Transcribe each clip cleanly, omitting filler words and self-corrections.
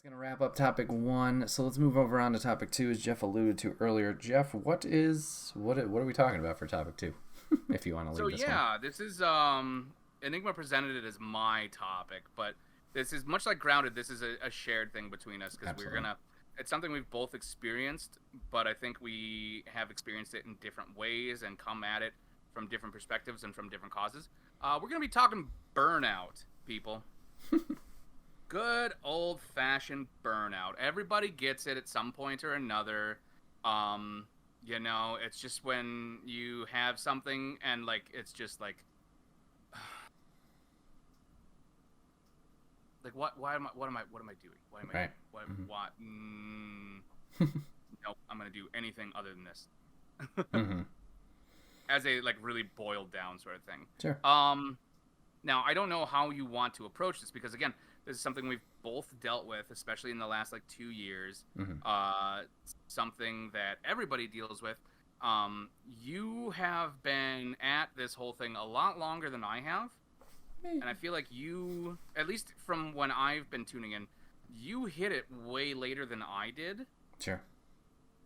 Going to wrap up topic one. So let's move over on to topic two, as Jeff alluded to earlier. Jeff, what are we talking about for topic two? If you want to So lead this one. yeah, this is Enigma presented it as my topic, but this is much like Grounded. This is a shared thing between us because we're Absolutely. gonna. It's something we've both experienced, but I think we have experienced it in different ways and come at it from different perspectives and from different causes. We're gonna be talking burnout, people. Good old fashioned burnout. Everybody gets it at some point or another. It's just when you have something and it's just like what am I doing? What am I Right. doing? What Mm-hmm. what nope, I'm gonna do anything other than this. Mm-hmm. As a really boiled down sort of thing. Sure. Now I don't know how you want to approach this because again, this is something we've both dealt with, especially in the last 2 years. Mm-hmm. Something that everybody deals with. You have been at this whole thing a lot longer than I have, and I feel like you, at least from when I've been tuning in, you hit it way later than I did. Sure.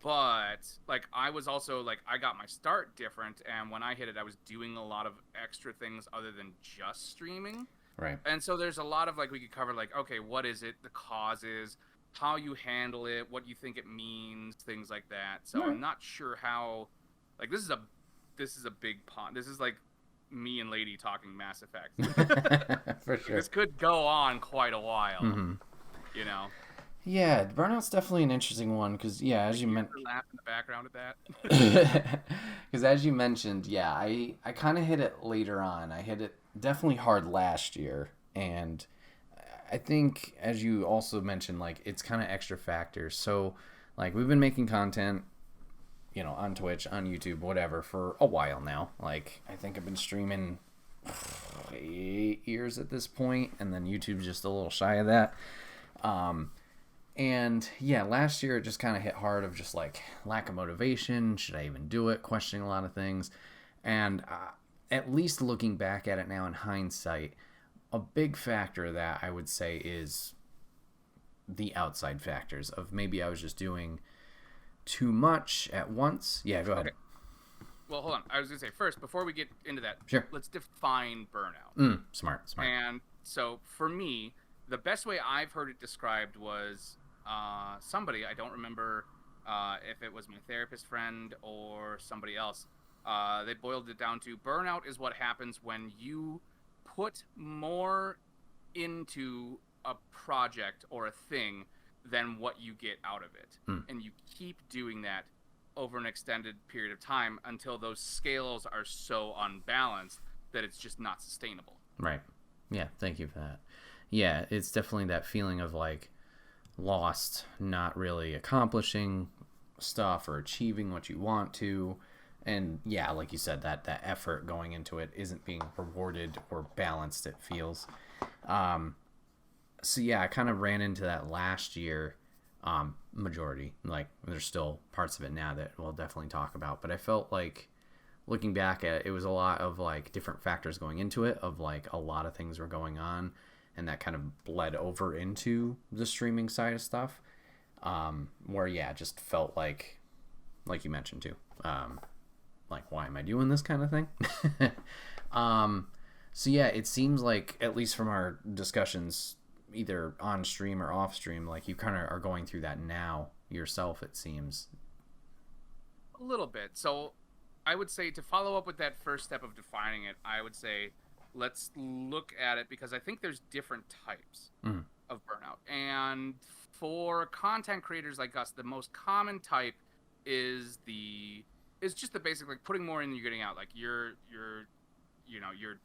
But I was also I got my start different, and when I hit it, I was doing a lot of extra things other than just streaming. Right. And so there's a lot of we could cover okay, what is it, the causes, how you handle it, what you think it means, things like that. So Right. I'm not sure how this is a big pond. This is me and Lady talking Mass Effect. For sure. This could go on quite a while. Mm-hmm. You know. Yeah, Burnout's definitely an interesting one because as you mentioned, laugh in the background at that. because as you mentioned, I kind of hit it later on. I hit it definitely hard last year, and I think as you also mentioned, it's kind of extra factors. So we've been making content, on Twitch, on YouTube, whatever, for a while now. I think I've been streaming 8 years at this point, and then YouTube's just a little shy of that. And yeah, last year it just kind of hit hard of just lack of motivation. Should I even do it? Questioning a lot of things. And at least looking back at it now in hindsight, a big factor of that I would say is the outside factors of maybe I was just doing too much at once. Yeah, go ahead. Okay. Well, hold on. I was going to say first, before we get into that, Sure. let's define burnout. Smart. And so for me, the best way I've heard it described was somebody, I don't remember if it was my therapist friend or somebody else, they boiled it down to burnout is what happens when you put more into a project or a thing than what you get out of it. And you keep doing that over an extended period of time until those scales are so unbalanced that it's just not sustainable. Right. Yeah, thank you for that. Yeah, it's definitely that feeling of lost, not really accomplishing stuff or achieving what you want to. And yeah, like you said, that effort going into it isn't being rewarded or balanced, it feels. So yeah, I kind of ran into that last year, majority. There's still parts of it now that we'll definitely talk about. But I felt looking back at it, it was a lot of different factors going into it, of a lot of things were going on, and that kind of bled over into the streaming side of stuff, where it just felt like you mentioned too, why am I doing this kind of thing? So yeah, it seems at least from our discussions, either on stream or off stream, you kind of are going through that now yourself, it seems. A little bit. So I would say, to follow up with that first step of defining it, I would say let's look at it because I think there's different types of burnout. And for content creators like us, the most common type is just the basic putting more in than you're getting out. You're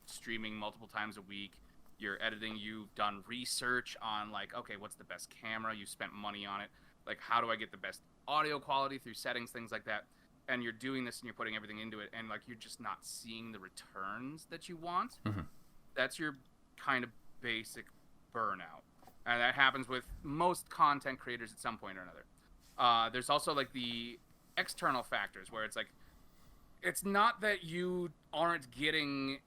streaming multiple times a week, you're editing, you've done research on okay, what's the best camera, you spent money on it, how do I get the best audio quality through settings, things like that. And you're doing this and you're putting everything into it, and you're just not seeing the returns that you want. That's your kind of basic burnout, and that happens with most content creators at some point or another. There's also the external factors where it's it's not that you aren't getting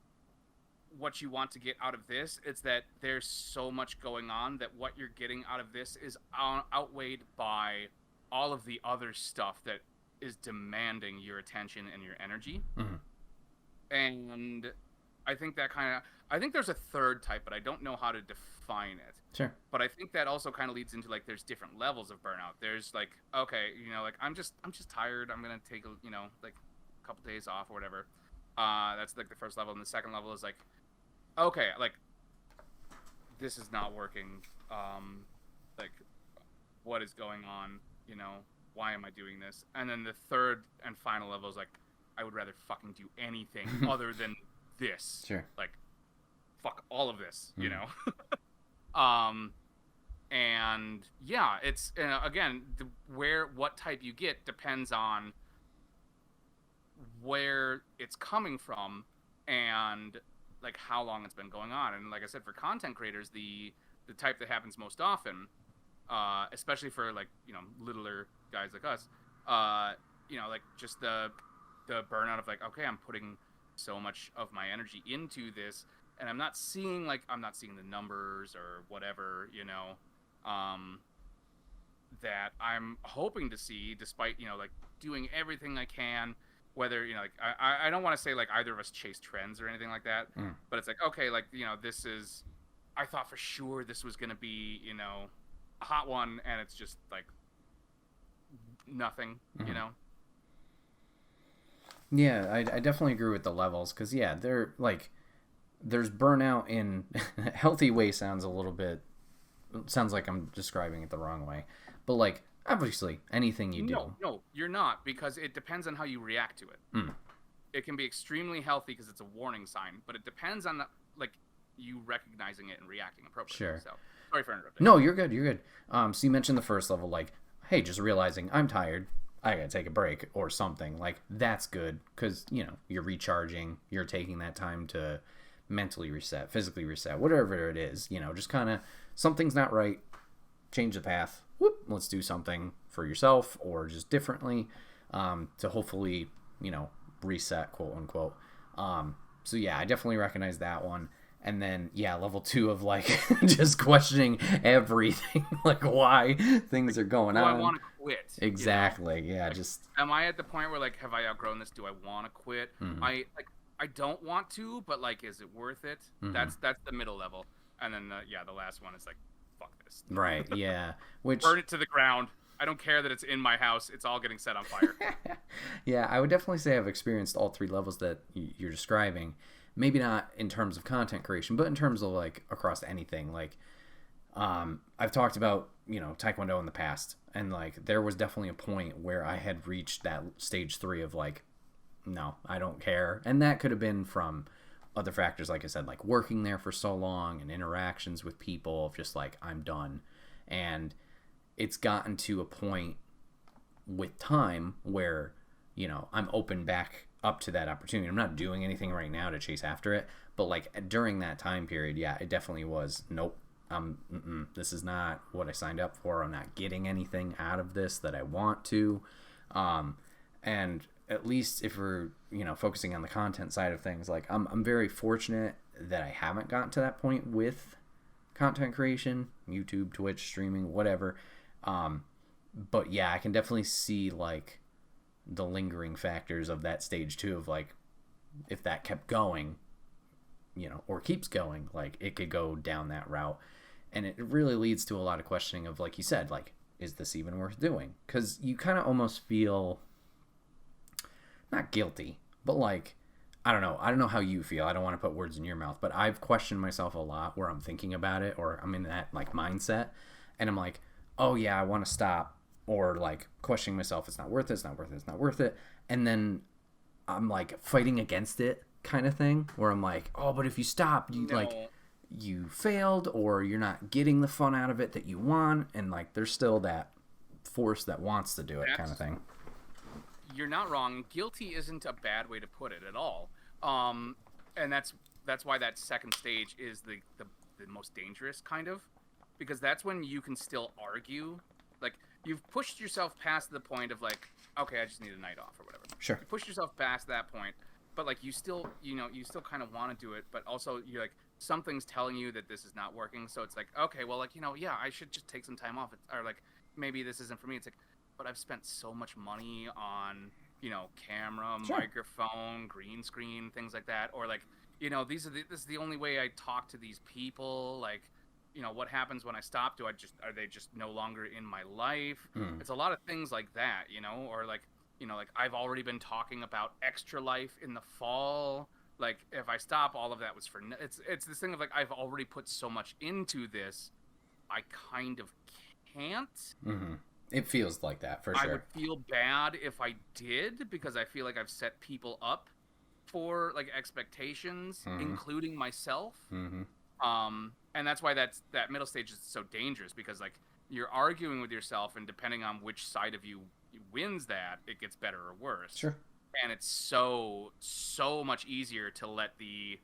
what you want to get out of this. It's that there's so much going on that what you're getting out of this is outweighed by all of the other stuff that is demanding your attention and your energy. Mm-hmm. And I think I think there's a third type, but I don't know how to define it. Sure. But I think that also kind of leads into like there's different levels of burnout. There's like, okay, like I'm just tired. I'm gonna take like a couple days off or whatever. That's like the first level, and the second level is like, okay, like this is not working. Like what is going on? Why am I doing this? And then the third and final level is like, I would rather fucking do anything other than this. Sure. Like, fuck all of this, And yeah, it's again, what type you get depends on where it's coming from and like how long it's been going on. And like I said, for content creators, the type that happens most often, especially for like littler guys like us, like just the burnout of like, okay, I'm putting so much of my energy into this, and I'm not seeing the numbers or whatever, that I'm hoping to see, despite like doing everything I can. Whether like I don't want to say like either of us chase trends or anything like that, but it's like, okay, like this is, I thought for sure this was gonna be a hot one, and it's just like nothing, Yeah, I definitely agree with the levels, because yeah, they're like, there's burnout in healthy way. Sounds like I'm describing it the wrong way, but like obviously anything you do. No, you're not, because it depends on how you react to it. It can be extremely healthy because it's a warning sign, but it depends on like you recognizing it and reacting appropriately. Sure. So sorry for interrupting. No, you're good. So you mentioned the first level, like, hey, just realizing I'm tired, I gotta take a break or something. Like, that's good, because you're recharging, you're taking that time to mentally reset, physically reset, whatever it is. Just kind of, something's not right, change the path. Whoop, let's do something for yourself or just differently, to hopefully reset, quote unquote. So yeah, I definitely recognize that one. And then yeah, level 2 of like just questioning everything, like why things are going on. I want to quit. Exactly. Yeah. Just, am I at the point where like, have I outgrown this? Do I want to quit? I don't want to, but like, is it worth it? That's the middle level. And then the last one is like, fuck this. Right. Yeah. Which, burn it to the ground. I don't care that it's in my house. It's all getting set on fire. Yeah, I would definitely say I've experienced all 3 levels that you're describing. Maybe not in terms of content creation, but in terms of like across anything. Like, I've talked about, Taekwondo in the past, and like there was definitely a point where I had reached that stage 3 of like, no, I don't care. And that could have been from other factors, like I said, like working there for so long and interactions with people of just like, I'm done. And it's gotten to a point with time where, I'm open back up to that opportunity. I'm not doing anything right now to chase after it, but like during that time period, yeah, it definitely was, nope, this is not what I signed up for. I'm not getting anything out of this that I want to. And at least if we're, focusing on the content side of things, like I'm very fortunate that I haven't gotten to that point with content creation, YouTube, Twitch, streaming, whatever. But yeah, I can definitely see like the lingering factors of that stage 2 of like, if that kept going, or keeps going, like it could go down that route. And it really leads to a lot of questioning of, like you said, like, is this even worth doing? Because you kind of almost feel not guilty, but like, I don't know how you feel. I don't want to put words in your mouth, but I've questioned myself a lot where I'm thinking about it, or I'm in that like mindset, and I'm like, oh yeah, I want to stop, or like questioning myself, it's not worth it. And then I'm like fighting against it kind of thing, where I'm like, oh, but if you stop, you failed, or you're not getting the fun out of it that you want. And like, there's still that force that wants to do it, kind of thing. You're not wrong. Guilty isn't a bad way to put it at all. And that's why that second stage is the most dangerous, kind of, because that's when you can still argue. Like, you've pushed yourself past the point of like, okay, I just need a night off or whatever. Sure. You pushed yourself past that point, but like you still kind of want to do it, but also you're like something's telling you that this is not working. So it's like, okay, well, like, yeah, I should just take some time off. Or like maybe this isn't for me. It's like, but I've spent so much money on camera, Sure. microphone, green screen, things like that. Or like, this is the only way I talk to these people. Like, what happens when I stop? Are they just no longer in my life? It's a lot of things like that, or like, like I've already been talking about Extra Life in the fall. Like if I stop, all of that was for, it's this thing of like, I've already put so much into this. I kind of can't. It feels like that for I sure. would feel bad if I did, because I feel like I've set people up for like expectations, including myself. And that's why that middle stage is so dangerous, because like you're arguing with yourself, and depending on which side of you wins that, it gets better or worse. Sure. And it's so much easier to let the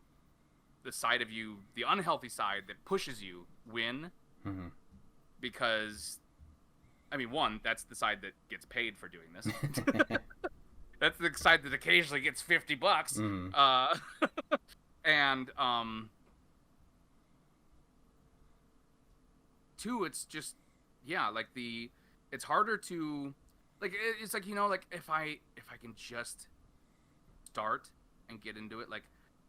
side of you, the unhealthy side that pushes you, win. Because I mean, one, that's the side that gets paid for doing this. That's the side that occasionally gets $50. And two, it's just, yeah, like it's harder to, like, it's like, like if I can just start and get into it, like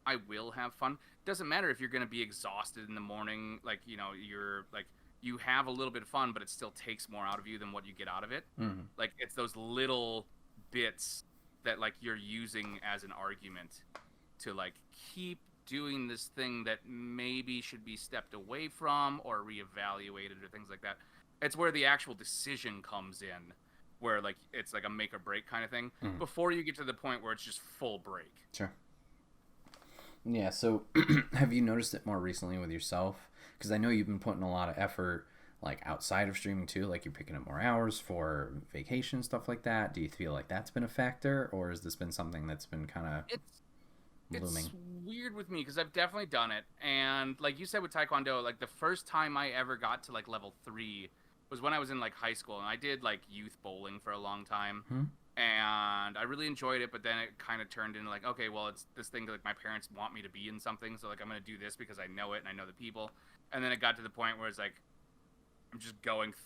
I will have fun. Doesn't matter if you're going to be exhausted in the morning, like, you're like, you have a little bit of fun, but it still takes more out of you than what you get out of it. Like it's those little bits that like you're using as an argument to like keep doing this thing that maybe should be stepped away from or reevaluated or things like that. It's where the actual decision comes in, where like it's like a make or break kind of thing before you get to the point where it's just full break. Sure. Yeah, so have you noticed it more recently with yourself? Because I know you've been putting a lot of effort like outside of streaming too, like you're picking up more hours for vacation, stuff like that. Do you feel like that's been a factor, or has this been something that's been kind of looming? It's weird with me, because I've definitely done it, and like you said with Taekwondo, like the first time I ever got to like level 3 was when I was in like high school, and I did like youth bowling for a long time. And I really enjoyed it, but then it kind of turned into like, okay, well, it's this thing that like my parents want me to be in something, so like I'm gonna do this because I know it and I know the people. And then it got to the point where it's like I'm just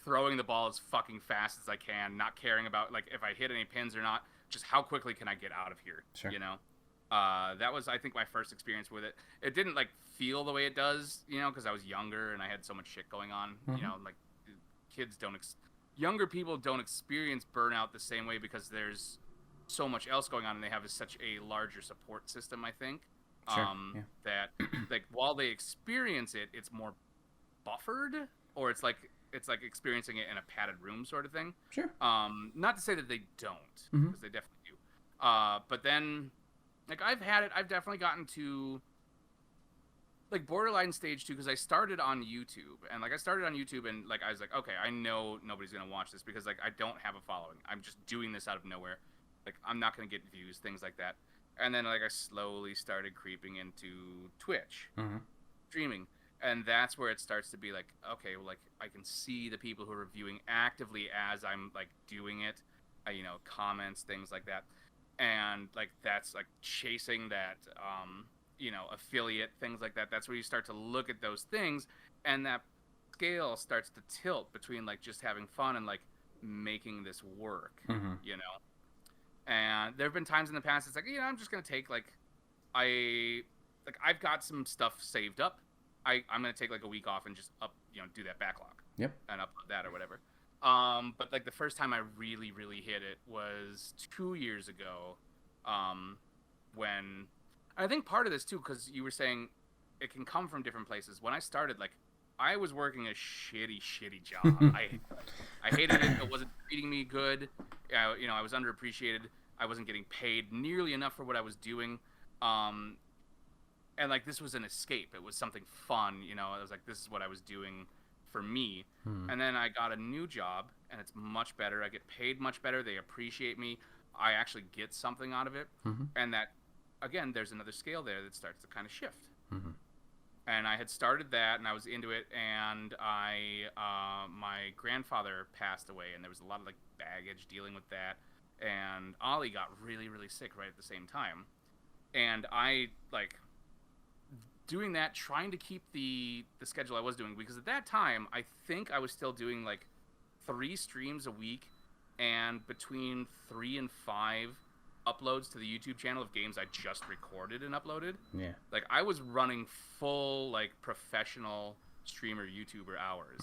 throwing the ball as fucking fast as I can, not caring about like if I hit any pins or not, just how quickly can I get out of here. Sure. That was, I think, my first experience with it. It didn't like feel the way it does, because I was younger and I had so much shit going on. Like younger people don't experience burnout the same way, because there's so much else going on and they have such a larger support system, I think. Sure. That like while they experience it, it's more buffered, or it's like experiencing it in a padded room sort of thing. Sure. Not to say that they don't, because they definitely do. But then like I've definitely gotten to like borderline stage 2, because I started on YouTube, and like I started on YouTube and like I was like, okay, I know nobody's gonna watch this because like I don't have a following. I'm just doing this out of nowhere. Like I'm not gonna get views, things like that. And then like I slowly started creeping into Twitch, streaming, and that's where it starts to be like, okay, well, like I can see the people who are viewing actively as I'm like doing it, comments, things like that, and like that's like chasing that, affiliate, things like that. That's where you start to look at those things, and that scale starts to tilt between like just having fun and like making this work, And there have been times in the past it's like, I'm just gonna take I've got some stuff saved up. I'm gonna take like a week off and just do that backlog. Yep. And upload that or whatever. But like the first time I really, really hit it was 2 years ago, when I think part of this too, because you were saying it can come from different places. When I started, like I was working a shitty job. I hated it. It wasn't treating me good. I was underappreciated. I wasn't getting paid nearly enough for what I was doing. And like this was an escape. It was something fun. I was like, this is what I was doing for me. And then I got a new job, and it's much better. I get paid much better. They appreciate me. I actually get something out of it. And that, again, there's another scale there that starts to kind of shift. And I had started that, and I was into it, and my grandfather passed away, and there was a lot of like baggage dealing with that, and Ollie got really, really sick right at the same time, and I like doing that, trying to keep the schedule I was doing, because at that time I think I was still doing like 3 streams a week and between 3 and 5 uploads to the YouTube channel of games I just recorded and uploaded. Yeah. Like I was running full like professional streamer YouTuber hours.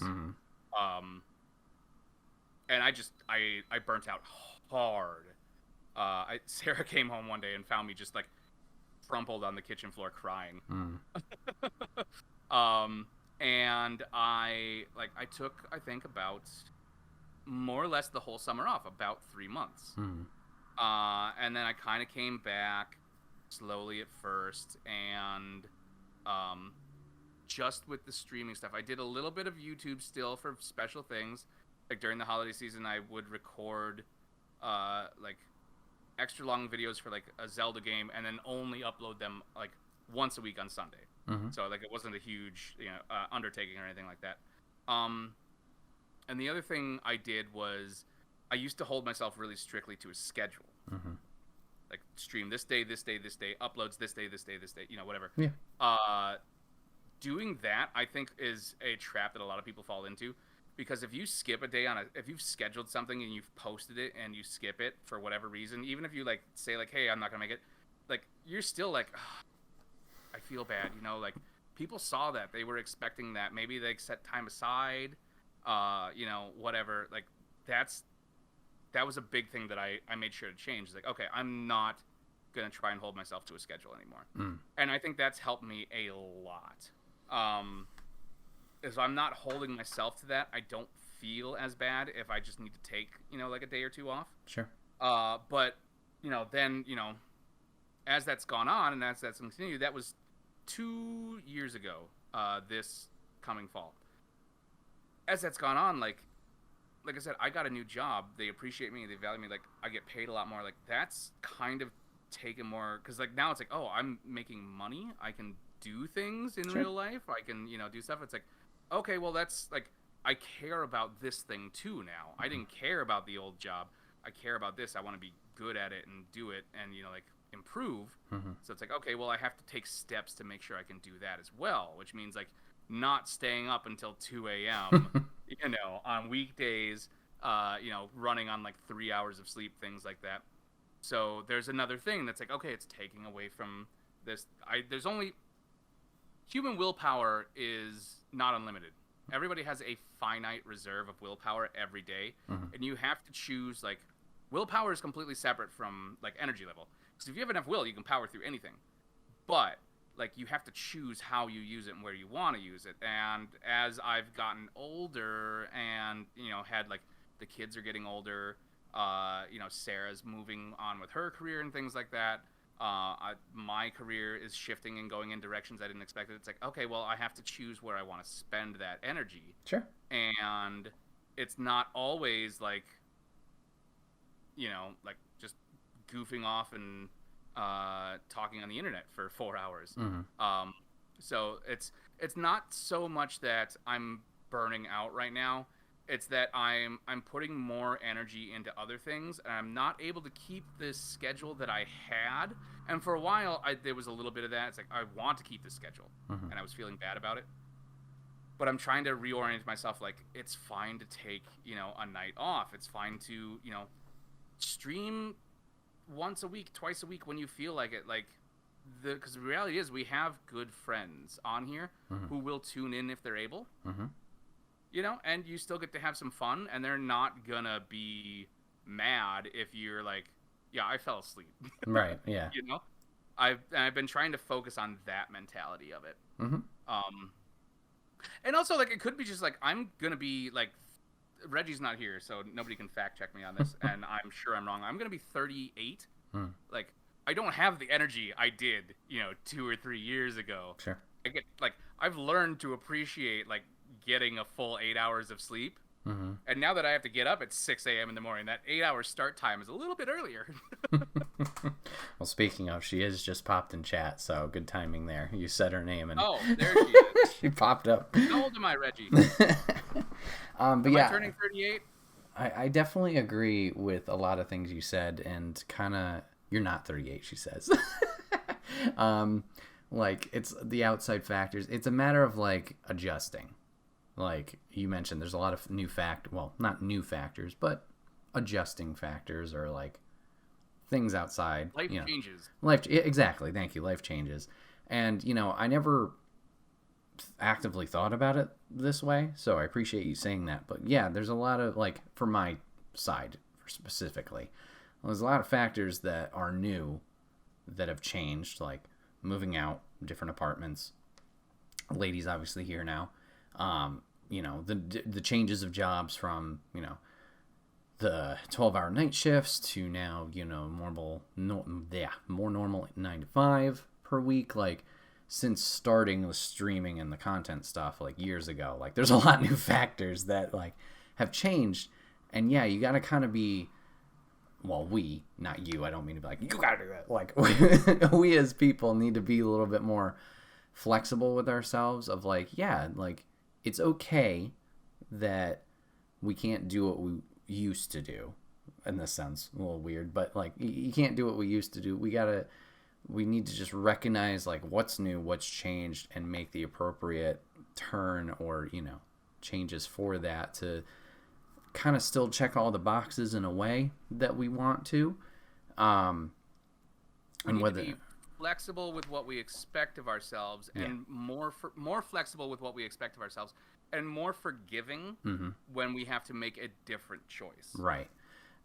And I burnt out hard. Sarah came home one day and found me just like crumpled on the kitchen floor crying. And I took, I think, about more or less the whole summer off, about 3 months. And then I kind of came back slowly at first, and just with the streaming stuff, I did a little bit of YouTube still for special things. Like during the holiday season, I would record like extra long videos for like a Zelda game, and then only upload them like once a week on Sunday. So like it wasn't a huge undertaking or anything like that. And the other thing I did was I used to hold myself really strictly to a schedule. Like stream this day, this day, this day, uploads this day, this day, this day, whatever. Yeah. Doing that, I think, is a trap that a lot of people fall into, because if you skip a day if you've scheduled something and you've posted it and you skip it for whatever reason, even if you like say like, hey, I'm not gonna make it, like you're still like, I feel bad, like people saw that, they were expecting that, maybe they set time aside, whatever. Like that was a big thing that I made sure to change. Like, okay, I'm not gonna try and hold myself to a schedule anymore. And I think that's helped me a lot. If I'm not holding myself to that, I don't feel as bad if I just need to take, like a day or two off. Sure. But, then, as that's gone on and as that's continued, that was 2 years ago, this coming fall. As that's gone on, like I said, I got a new job. They appreciate me. They value me. Like, I get paid a lot more. Like, that's kind of taken more, because, like, now it's like, oh, I'm making money. I can do things in real life. I can, do stuff. It's like, okay, well, that's like, I care about this thing too now. I didn't care about the old job. I care about this. I want to be good at it and do it and, like improve. So it's like, okay, well, I have to take steps to make sure I can do that as well, which means like not staying up until 2 a.m., on weekdays, running on like 3 hours of sleep, things like that. So there's another thing that's like, okay, it's taking away from this. There's only, human willpower is not unlimited. Everybody has a finite reserve of willpower every day, and you have to choose, like, willpower is completely separate from, like, energy level. Because if you have enough will, you can power through anything. But, like, you have to choose how you use it and where you want to use it. And as I've gotten older and, had, like, the kids are getting older, Sarah's moving on with her career and things like that. My career is shifting and going in directions I didn't expect. It's like, okay, well, I have to choose where I want to spend that energy. Sure. And it's not always like, like just goofing off and talking on the internet for 4 hours. So it's not so much that I'm burning out right now. It's that I'm putting more energy into other things, and I'm not able to keep this schedule that I had. And for a while, there was a little bit of that. It's like, I want to keep this schedule, and I was feeling bad about it. But I'm trying to reorient myself. Like, it's fine to take, a night off. It's fine to, stream once a week, twice a week when you feel like it. Like, because the reality is we have good friends on here who will tune in if they're able. And you still get to have some fun, and they're not gonna be mad if you're like, yeah, I fell asleep. Right, yeah. I've been trying to focus on that mentality of it. And also, like, it could be just like, I'm gonna be like, Reggie's not here, so nobody can fact check me on this, and I'm sure I'm wrong. I'm gonna be 38. Like, I don't have the energy I did, 2 or 3 years ago. Sure. I've learned to appreciate, like, getting a full 8 hours of sleep. And now that I have to get up at 6 a.m. in the morning, that 8 hour start time is a little bit earlier. Well, speaking of, she is just popped in chat, so good timing there. You said her name, and oh, there she is. She popped up. How old am I, Reggie? Am I turning 38? I definitely agree with a lot of things you said, and kind of, you're not 38, she says. Like, it's the outside factors. It's a matter of, like, adjusting. Like you mentioned, there's a lot of not new factors, but adjusting factors, or like things outside. Life changes. Exactly. Thank you. Life changes. And, I never actively thought about it this way, so I appreciate you saying that. But yeah, there's a lot of, like, for my side specifically, there's a lot of factors that are new that have changed, like moving out, different apartments. Ladies obviously here now. The changes of jobs from, the 12-hour night shifts to now, more normal 9 to 5 per week. Like, since starting the streaming and the content stuff, like, years ago, like, there's a lot of new factors that, like, have changed. And yeah, you got to kind of be, well, we, not you, I don't mean to be like, you got to do that. Like, we as people need to be a little bit more flexible with ourselves of, like, yeah, like, it's okay that we can't do what we used to do. And this sounds a little weird, but, like, you can't do what we used to do. We need to just recognize, like, what's new, what's changed, and make the appropriate turn or, changes for that to kind of still check all the boxes in a way that we want to. And whether to be flexible with what we expect of ourselves, and more flexible with what we expect of ourselves, and more forgiving when we have to make a different choice. Right.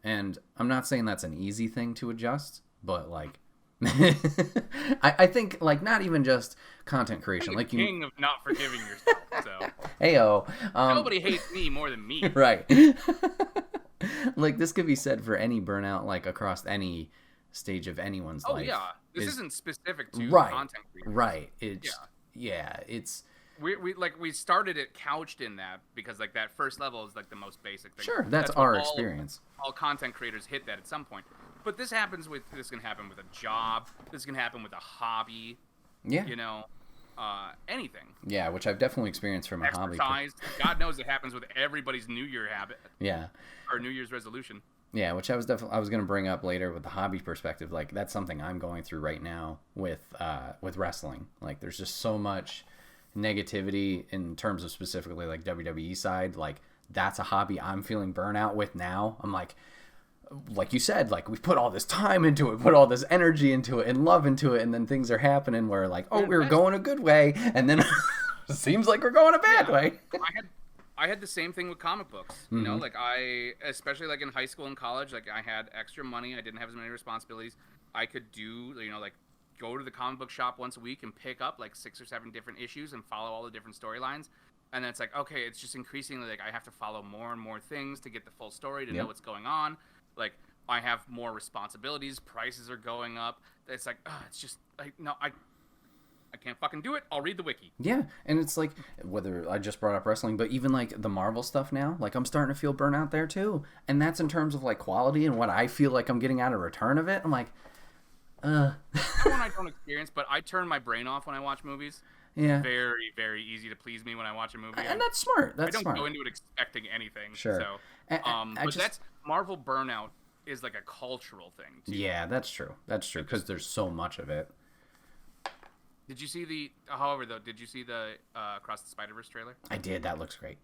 And I'm not saying that's an easy thing to adjust, but, like, I think, like, not even just content creation, I'm the like king of not forgiving yourself. So heyo, nobody hates me more than me. Right. Like, this could be said for any burnout, like, across any stage of anyone's life. Oh yeah, this isn't specific to right, content creation. Right. It's it's. We started it couched in that because, like, that first level is, like, the most basic thing. Sure, that's our experience. All content creators hit that at some point. But this can happen with a job. This can happen with a hobby. Yeah. Anything. Yeah, which I've definitely experienced from a hobby. Exercise. God knows it happens with everybody's New Year habit. Yeah. Or New Year's resolution. Yeah, which I was going to bring up later with the hobby perspective. Like, that's something I'm going through right now with wrestling. Like, there's just so much negativity in terms of specifically, like, WWE side. Like, that's a hobby I'm feeling burnout with now. I'm like you said, like, we've put all this time into it, put all this energy into it and love into it, and then things are happening where, like, oh, we're going a good way, and then it seems like we're going a bad way. I had the same thing with comic books. Like, especially, like, in high school and college, like, I had extra money. I didn't have as many responsibilities. I could do, like, go to the comic book shop once a week and pick up, like, 6 or 7 different issues and follow all the different storylines. And then it's like, okay, it's just increasingly, like, I have to follow more and more things to get the full story, to know what's going on. Like, I have more responsibilities. Prices are going up. It's like, it's just, like, no, I can't fucking do it. I'll read the wiki. Yeah, and it's like, whether I just brought up wrestling, but even, like, the Marvel stuff now, like, I'm starting to feel burnout there too. And that's in terms of, like, quality and what I feel like I'm getting out of return of it. I'm like, That one I don't experience, but I turn my brain off when I watch movies. Yeah. Very, very easy to please me when I watch a movie. And that's smart. I don't go into it expecting anything. Sure. So, that's Marvel Burnout is, like, a cultural thing too. Yeah, that's true. That's true, because there's so much of it. Did you see the Across the Spider-Verse trailer? I did. That looks great.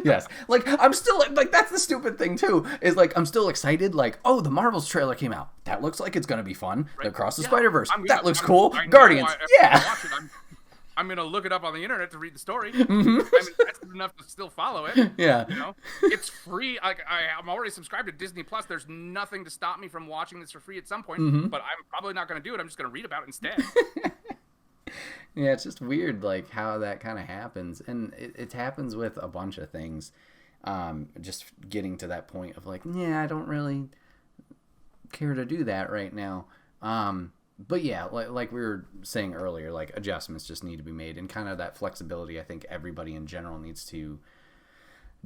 Yes. Like, I'm still, like, that's the stupid thing too, is, like, I'm still excited, like, oh, the Marvels trailer came out. That looks like it's going to be fun. Right. Across the Spider-Verse. That looks cool. Guardians. I'm going to look it up on the internet to read the story. I mean, that's enough to still follow it. Yeah. It's free. I'm already subscribed to Disney Plus. There's nothing to stop me from watching this for free at some point, but I'm probably not going to do it. I'm just going to read about it instead. Yeah, it's just weird, like, how that kind of happens. And it happens with a bunch of things. Just getting to that point of, like, yeah, I don't really care to do that right now. But yeah, like we were saying earlier, like, adjustments just need to be made, and kind of that flexibility. I think everybody in general needs to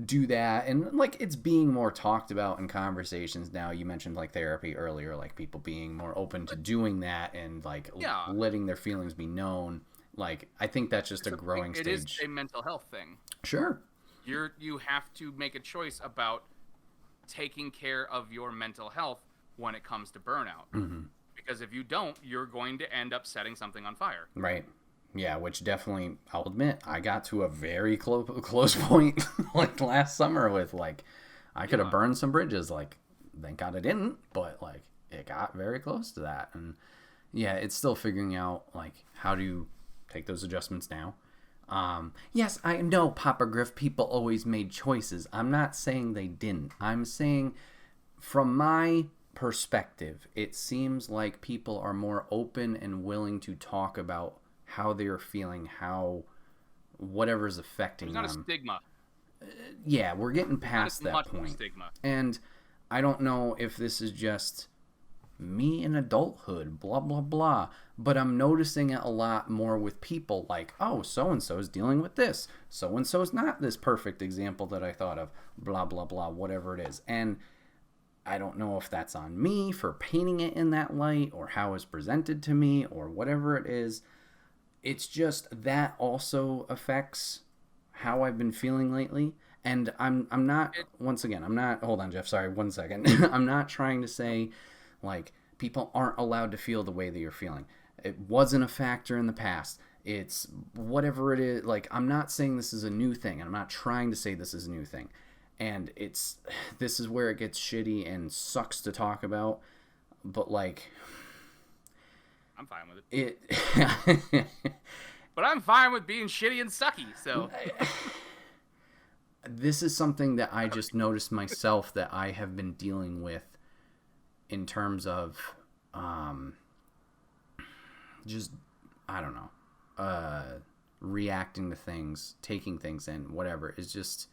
do that, and, like, it's being more talked about in conversations now. You mentioned, like, therapy earlier, like, people being more open to doing that and, like, letting their feelings be known. Like, I think that's just a growing stage. It is a mental health thing. Sure. You have to make a choice about taking care of your mental health when it comes to burnout. because if you don't, you're going to end up setting something on fire. Right. Yeah, which definitely, I'll admit, I got to a very close point like last summer with like, I could have burned some bridges. Like, thank God I didn't, but like it got very close to that. And yeah, it's still figuring out like how to take those adjustments now. Yes, I know, Papa Griff, people always made choices. I'm not saying they didn't. I'm saying from my perspective, it seems like people are more open and willing to talk about how they're feeling, how whatever's affecting them. There's not a stigma. Yeah, we're getting past that point. Stigma. And I don't know if this is just me in adulthood, blah, blah, blah. But I'm noticing it a lot more with people like, oh, so-and-so is dealing with this. So-and-so is not this perfect example that I thought of, blah, blah, blah, whatever it is. And I don't know if that's on me for painting it in that light or how it's presented to me or whatever it is. It's just that also affects how I've been feeling lately. And I'm not, once again, I'm not, hold on, Jeff, sorry, 1 second. I'm not trying to say, like, people aren't allowed to feel the way that you're feeling. It wasn't a factor in the past. It's whatever it is. Like, I'm not saying this is a new thing. I'm not trying to say this is a new thing. And this is where it gets shitty and sucks to talk about. But, like, I'm fine with it. But I'm fine with being shitty and sucky, so. This is something that I just noticed myself that I have been dealing with in terms of just, I don't know, reacting to things, taking things in, whatever. It's just,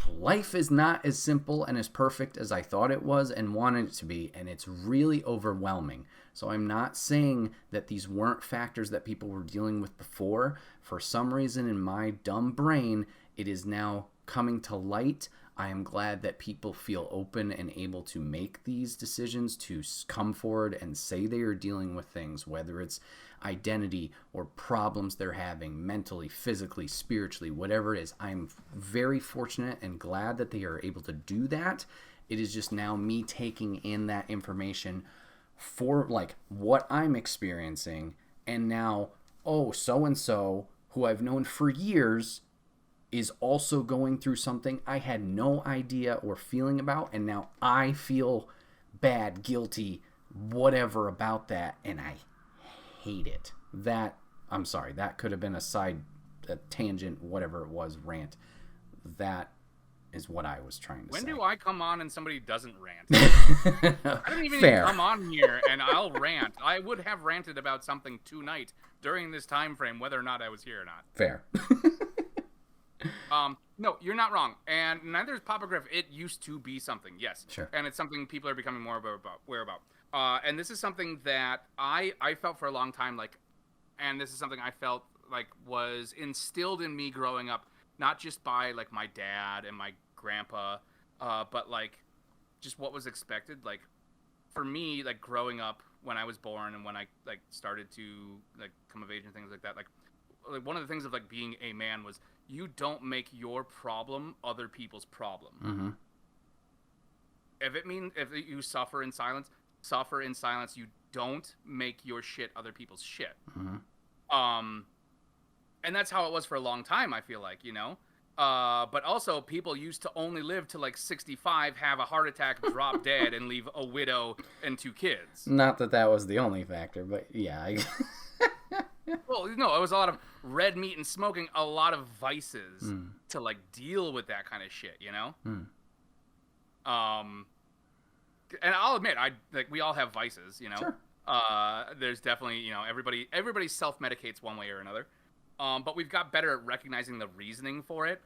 life is not as simple and as perfect as I thought it was and wanted it to be, and it's really overwhelming. So I'm not saying that these weren't factors that people were dealing with before. For some reason in my dumb brain, it is now coming to light. I am glad that people feel open and able to make these decisions, to come forward and say they are dealing with things, whether it's identity or problems they're having mentally, physically, spiritually, whatever it is. I'm very fortunate and glad that they are able to do that. It is just now me taking in that information for like what I'm experiencing, and now, oh, so-and-so who I've known for years is also going through something I had no idea or feeling about, and now I feel bad, guilty, whatever about that, and I hate it. I'm sorry, that could have been a tangent, whatever it was, rant. That is what I was trying to say. When do I come on and somebody doesn't rant? I don't even need to come on here and I'll rant. I would have ranted about something tonight during this time frame, whether or not I was here or not. Fair. No, you're not wrong. And neither is Papa Griff. It used to be something, yes. Sure. And it's something people are becoming more aware about. And this is something that I felt for a long time, like, and this is something I felt like was instilled in me growing up, not just by like my dad and my grandpa, but like just what was expected. Like for me, like growing up when I was born and when I like started to like come of age and things like that, like one of the things of like being a man was you don't make your problem other people's problem. Mm-hmm. If you suffer in silence, suffer in silence. You don't make your shit other people's shit. Mm-hmm. And that's how it was for a long time, I feel like, you know? But also, people used to only live to like 65, have a heart attack, drop dead, and leave a widow and 2 kids. Not that that was the only factor, but yeah. Well, no, it was a lot of red meat and smoking, a lot of vices to like deal with that kind of shit, you know? And I'll admit, we all have vices, you know? Sure. There's definitely, you know, everybody self-medicates one way or another. But we've got better at recognizing the reasoning for it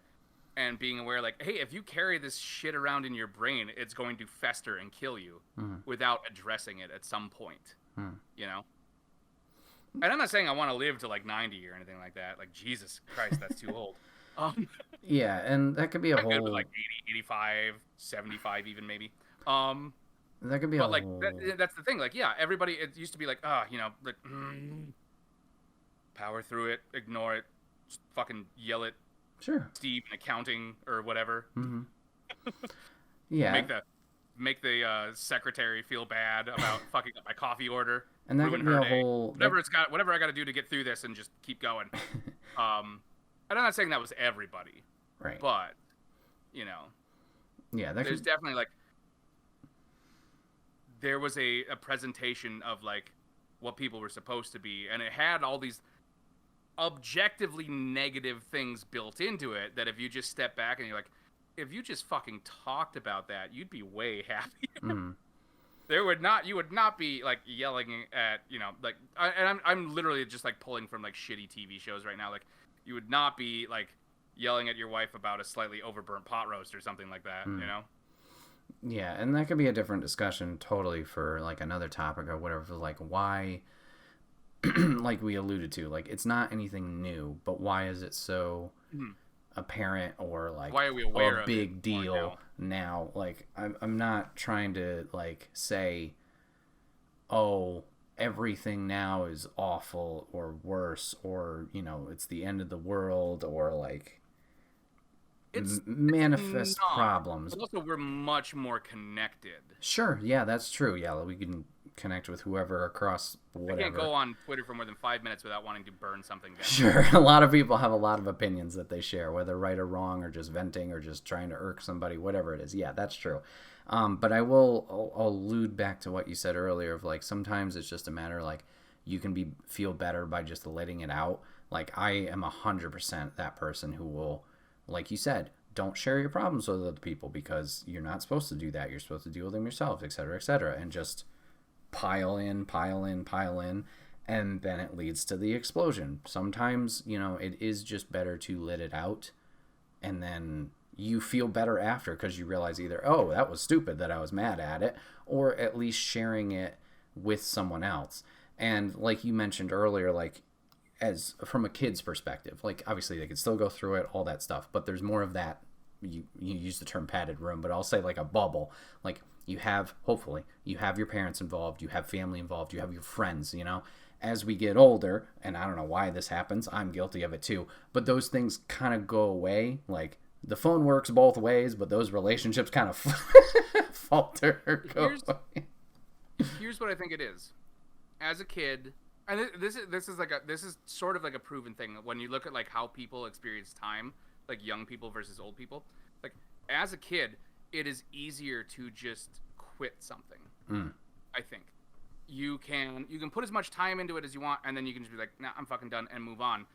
and being aware, like, hey, if you carry this shit around in your brain, it's going to fester and kill you without addressing it at some point, you know? And I'm not saying I want to live to like 90 or anything like that. Like, Jesus Christ, that's too old. Yeah, and that could be a whole... Good with like 80, 85, 75 even maybe. That could be but like that's the thing. Like, yeah, everybody, it used to be like, you know, like, power through it, ignore it, just fucking yell at Steve in accounting or whatever. Yeah. Make the make the secretary feel bad about fucking up my coffee order, And that ruin could be her a day. whole Whatever I got to do to get through this and just keep going. And I'm not saying that was everybody, right. but you know, Yeah, there's definitely like there was a presentation of like what people were supposed to be, and it had all these objectively negative things built into it that if you just step back and you're like, if you just fucking talked about that, you'd be way happier. You would not be like yelling at, you know, like, I'm literally just like pulling from like shitty TV shows right now. Like, you would not be like yelling at your wife about a slightly overburnt pot roast or something like that, you know? Yeah, and that could be a different discussion totally for like another topic or whatever, like why, like we alluded to, like it's not anything new, but why is it so apparent or like why are we aware a of big it deal now? Like I'm not trying to like say, oh, everything now is awful or worse or, you know, it's the end of the world or like it's manifest not. problems. But also, we're much more connected. Sure, yeah, that's true. Yeah, we can connect with whoever across whatever. I can't go on Twitter for more than 5 minutes without wanting to burn something down. Sure, a lot of people have a lot of opinions that they share, whether right or wrong, or just venting, or just trying to irk somebody, whatever it is. Yeah, that's true. But I'll allude back to what you said earlier of like sometimes it's just a matter like you can feel better by just letting it out. Like I am 100% that person who will, like you said, don't share your problems with other people because you're not supposed to do that. You're supposed to deal with them yourself, etc., etc., and just pile in, and then it leads to the explosion. Sometimes, you know, it is just better to let it out, and then you feel better after because you realize either, oh, that was stupid that I was mad at it, or at least sharing it with someone else. And like you mentioned earlier, like as from a kid's perspective, like obviously they could still go through it, all that stuff, but there's more of that. You use the term padded room, but I'll say like a bubble. Like you have, hopefully, you have your parents involved, you have family involved, you have your friends, you know. As we get older, and I don't know why this happens, I'm guilty of it too, but those things kind of go away. Like the phone works both ways, but those relationships kind of falter or go away. Here's what I think it is. As a kid, and this is sort of like a proven thing when you look at like how people experience time, like young people versus old people. Like as a kid, it is easier to just quit something. I think you can put as much time into it as you want, and then you can just be like, nah, I'm fucking done, and move on.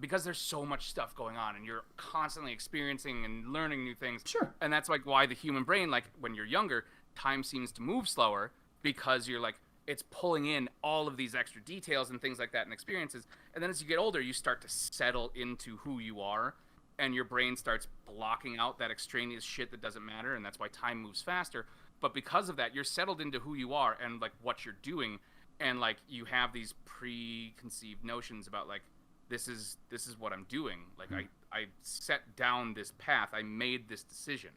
Because there's so much stuff going on, and you're constantly experiencing and learning new things. Sure. And that's like why the human brain, like when you're younger, time seems to move slower because you're like, it's pulling in all of these extra details and things like that and experiences. And then as you get older, you start to settle into who you are, and your brain starts blocking out that extraneous shit that doesn't matter, and that's why time moves faster. But because of that, you're settled into who you are and like what you're doing, and like you have these preconceived notions about like this is what I'm doing. Like I set down this path. I made this decision.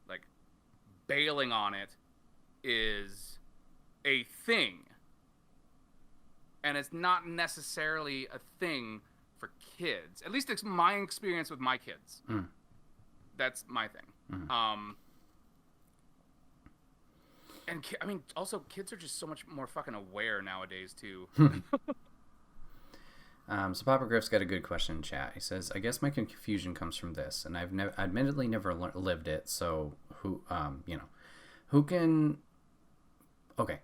Like bailing on it is a thing, and it's not necessarily a thing for kids. At least it's my experience with my kids. That's my thing. And I mean, also kids are just so much more fucking aware nowadays too. So Papa Griff's got a good question in chat. He says, I guess my confusion comes from this, and I've admittedly never lived it, so who can... Okay.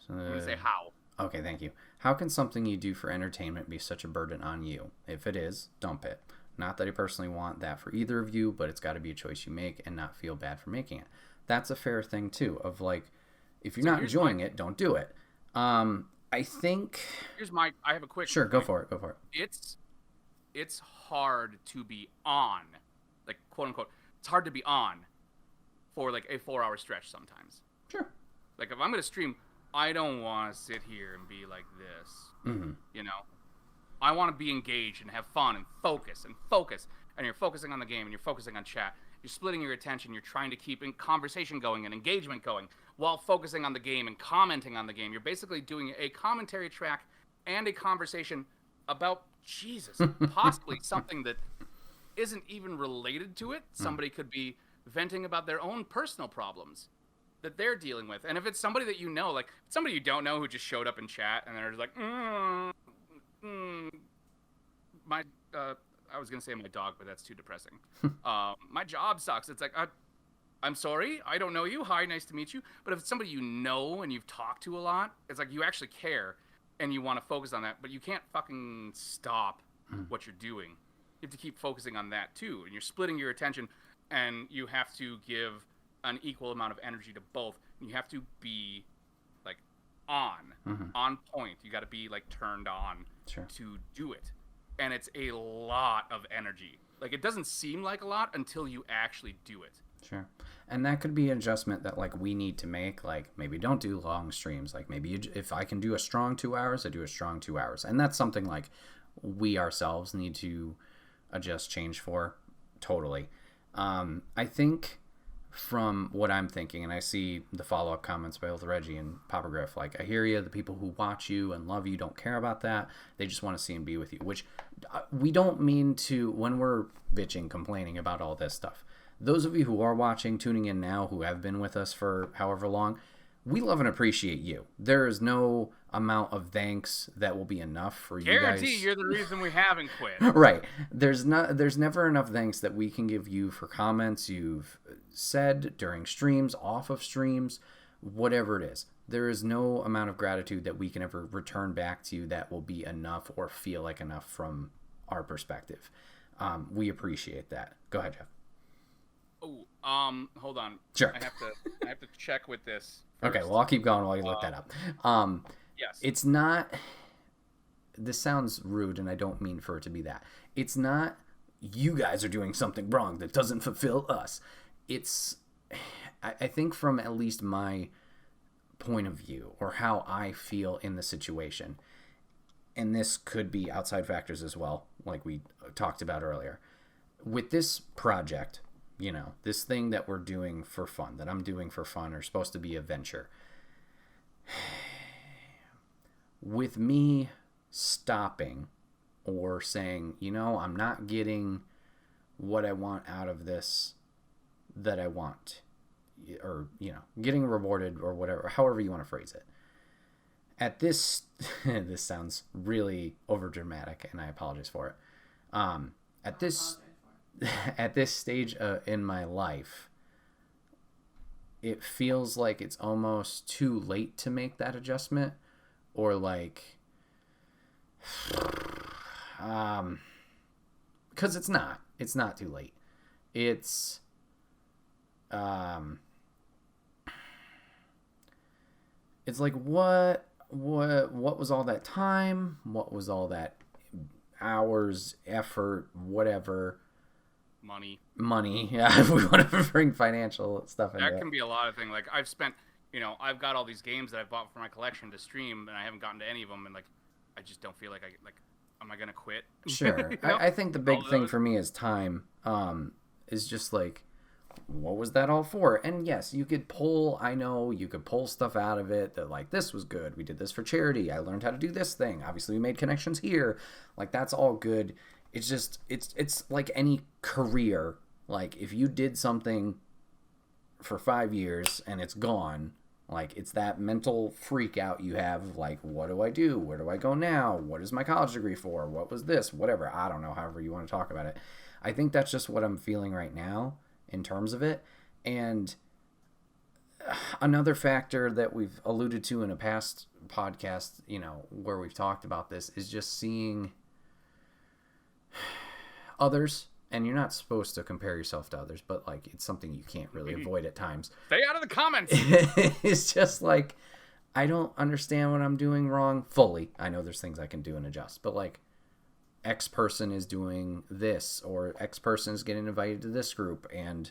So, I'm gonna say how. Okay, thank you. How can something you do for entertainment be such a burden on you? If it is, dump it. Not that I personally want that for either of you, but it's got to be a choice you make and not feel bad for making it. That's a fair thing, too, of like, if you're not enjoying it, don't do it. I think... I have a quick... Sure, go for it. It's hard to be on, like, quote unquote, it's hard to be on for like a 4-hour stretch sometimes. Sure. Like if I'm going to stream, I don't want to sit here and be like this, you know? I want to be engaged and have fun and focus. And you're focusing on the game and you're focusing on chat. You're splitting your attention. You're trying to keep conversation going and engagement going while focusing on the game and commenting on the game. You're basically doing a commentary track and a conversation about Jesus, possibly something that isn't even related to it. Somebody could be venting about their own personal problems that they're dealing with. And if it's somebody that you know, like somebody you don't know who just showed up in chat and they're just like, my, I was going to say my dog, but that's too depressing. My job sucks. It's like, I'm sorry, I don't know you. Hi, nice to meet you. But if it's somebody you know and you've talked to a lot, it's like you actually care and you want to focus on that, but you can't fucking stop what you're doing. You have to keep focusing on that too. And you're splitting your attention, and you have to give an equal amount of energy to both. And you have to be like on point. You got to be like turned on to do it. And it's a lot of energy. Like, it doesn't seem like a lot until you actually do it. Sure. And that could be an adjustment that, like, we need to make. Like, maybe don't do long streams. Like, maybe if I can do a strong 2 hours, I do a strong 2 hours. And that's something, like, we ourselves need to adjust, change for. Totally. I think from what I'm thinking, and I see the follow-up comments by both Reggie and Papa Griff, like, I hear you, the people who watch you and love you don't care about that. They just want to see and be with you, which we don't mean to, when we're bitching, complaining about all this stuff. Those of you who are watching, tuning in now, who have been with us for however long, we love and appreciate you. There is no amount of thanks that will be enough for you guys. Guarantee you're the reason we haven't quit. Right. There's never enough thanks that we can give you for comments you've said during streams, off of streams, whatever it is. There is no amount of gratitude that we can ever return back to you that will be enough or feel like enough from our perspective. We appreciate that. Go ahead, Jeff. Oh, hold on. Sure. I have to check with this first. Okay, well, I'll keep going while you look that up. Yes. It's not, this sounds rude and I don't mean for it to be that. It's not you guys are doing something wrong that doesn't fulfill us. It's, I think from at least my point of view or how I feel in the situation, and this could be outside factors as well, like we talked about earlier. With this project, you know, this thing that we're doing for fun, that I'm doing for fun, or supposed to be a venture. With me stopping or saying, you know, I'm not getting what I want out of this that I want, or, you know, getting rewarded or whatever, however you want to phrase it. At this, this sounds really overdramatic and I apologize for it. At this stage in my life, it feels like it's almost too late to make that adjustment, or like, because it's not too late. It's, it's like, what was all that time? What was all that hours, effort, whatever? Money, yeah. If we want to bring financial stuff into that can be a lot of things. Like, I've spent, you know, I've got all these games that I've bought for my collection to stream, and I haven't gotten to any of them, and like, I just don't feel like am I gonna quit? Sure. You know? I think the big thing for me is time. Is just like, what was that all for? And yes, you could pull stuff out of it that, like, this was good. We did this for charity. I learned how to do this thing. Obviously, we made connections here. Like, that's all good. It's just, it's like any career. Like, if you did something for 5 years and it's gone, like, it's that mental freak out you have, like, what do I do? Where do I go now? What is my college degree for? What was this? Whatever. I don't know, however you want to talk about it. I think that's just what I'm feeling right now in terms of it. And another factor that we've alluded to in a past podcast, you know, where we've talked about this, is just seeing others, and you're not supposed to compare yourself to others, but, like, it's something you can't really avoid at times. Stay out of the comments. It's just like, I don't understand what I'm doing wrong fully. I know there's things I can do and adjust, but, like, X person is doing this, or X person is getting invited to this group, and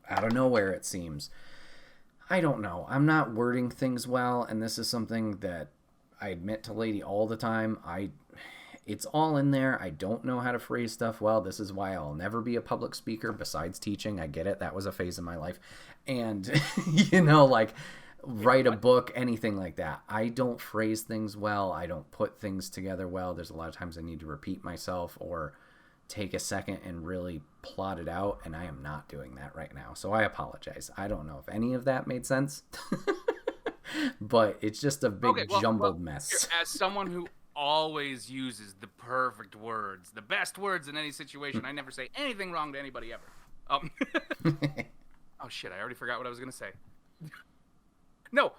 out of nowhere it seems. I don't know. I'm not wording things well, and this is something that I admit to Lady all the time. It's all in there. I don't know how to phrase stuff well. This is why I'll never be a public speaker besides teaching. I get it. That was a phase in my life. And, you know, like, write a book, anything like that. I don't phrase things well. I don't put things together well. There's a lot of times I need to repeat myself or take a second and really plot it out, and I am not doing that right now. So I apologize. I don't know if any of that made sense, but it's just a big jumbled mess. As someone who always uses the perfect words, the best words in any situation, I never say anything wrong to anybody ever. Oh shit, I already forgot what I was going to say. No,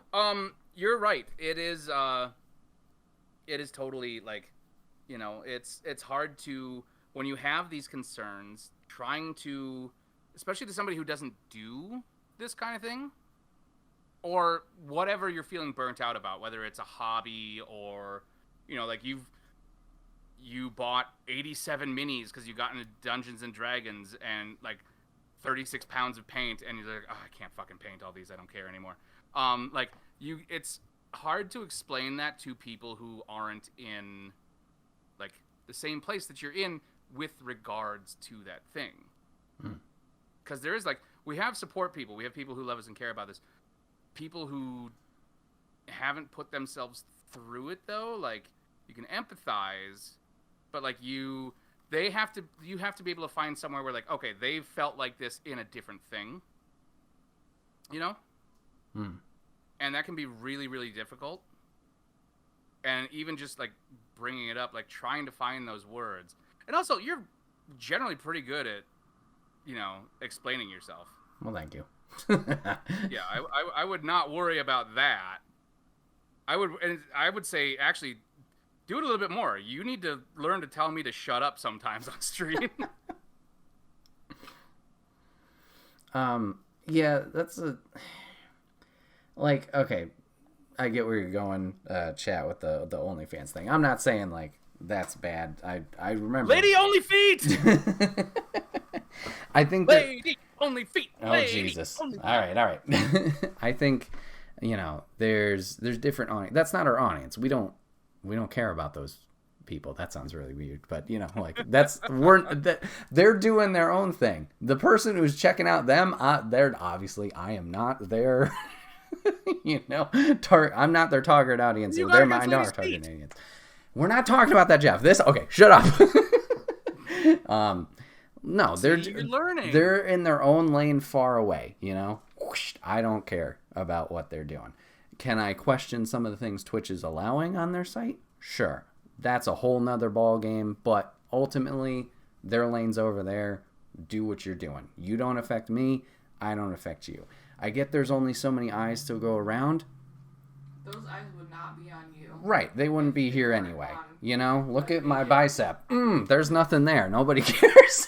you're right. It is totally like, you know, it's hard to, when you have these concerns, trying to, especially to somebody who doesn't do this kind of thing, or whatever you're feeling burnt out about, whether it's a hobby or, you know, like you bought 87 minis because you got into Dungeons and Dragons and like 36 pounds of paint, and you're like, oh, I can't fucking paint all these, I don't care anymore. It's hard to explain that to people who aren't in like the same place that you're in with regards to that thing. Because there is like, we have support people, we have people who love us and care about this. People who haven't put themselves through it though, like you can empathize, but like you have to be able to find somewhere where like, okay, they've felt like this in a different thing, you know? And that can be really, really difficult. And even just like bringing it up, like trying to find those words. And also, you're generally pretty good at, you know, explaining yourself. Well, thank you. Yeah, I would not worry about that. I would say, actually, do it a little bit more. You need to learn to tell me to shut up sometimes on stream. Yeah, that's a... Like, okay, I get where you're going, chat, with the OnlyFans thing. I'm not saying, like, that's bad. I remember... Lady Only Feet! I think Lady Only Feet! Oh, Lady Jesus. Only feet. All right. I think, you know, there's different audience. That's not our audience. We don't care about those people. That sounds really weird, but you know, like they're doing their own thing. The person who's checking out them, they're obviously, I am not their, you know, I'm not their target audience. They're my target audience. We're not talking about that, Jeff. Okay, shut up. No, you're learning. They're in their own lane far away, you know? I don't care about what they're doing. Can I question some of the things Twitch is allowing on their site? Sure. That's a whole nother ball game, but ultimately, their lane's over there. Do what you're doing. You don't affect me. I don't affect you. I get there's only so many eyes to go around. Those eyes would not be on you. Right. They wouldn't be here anyway. You know, look at my bicep. There's nothing there. Nobody cares.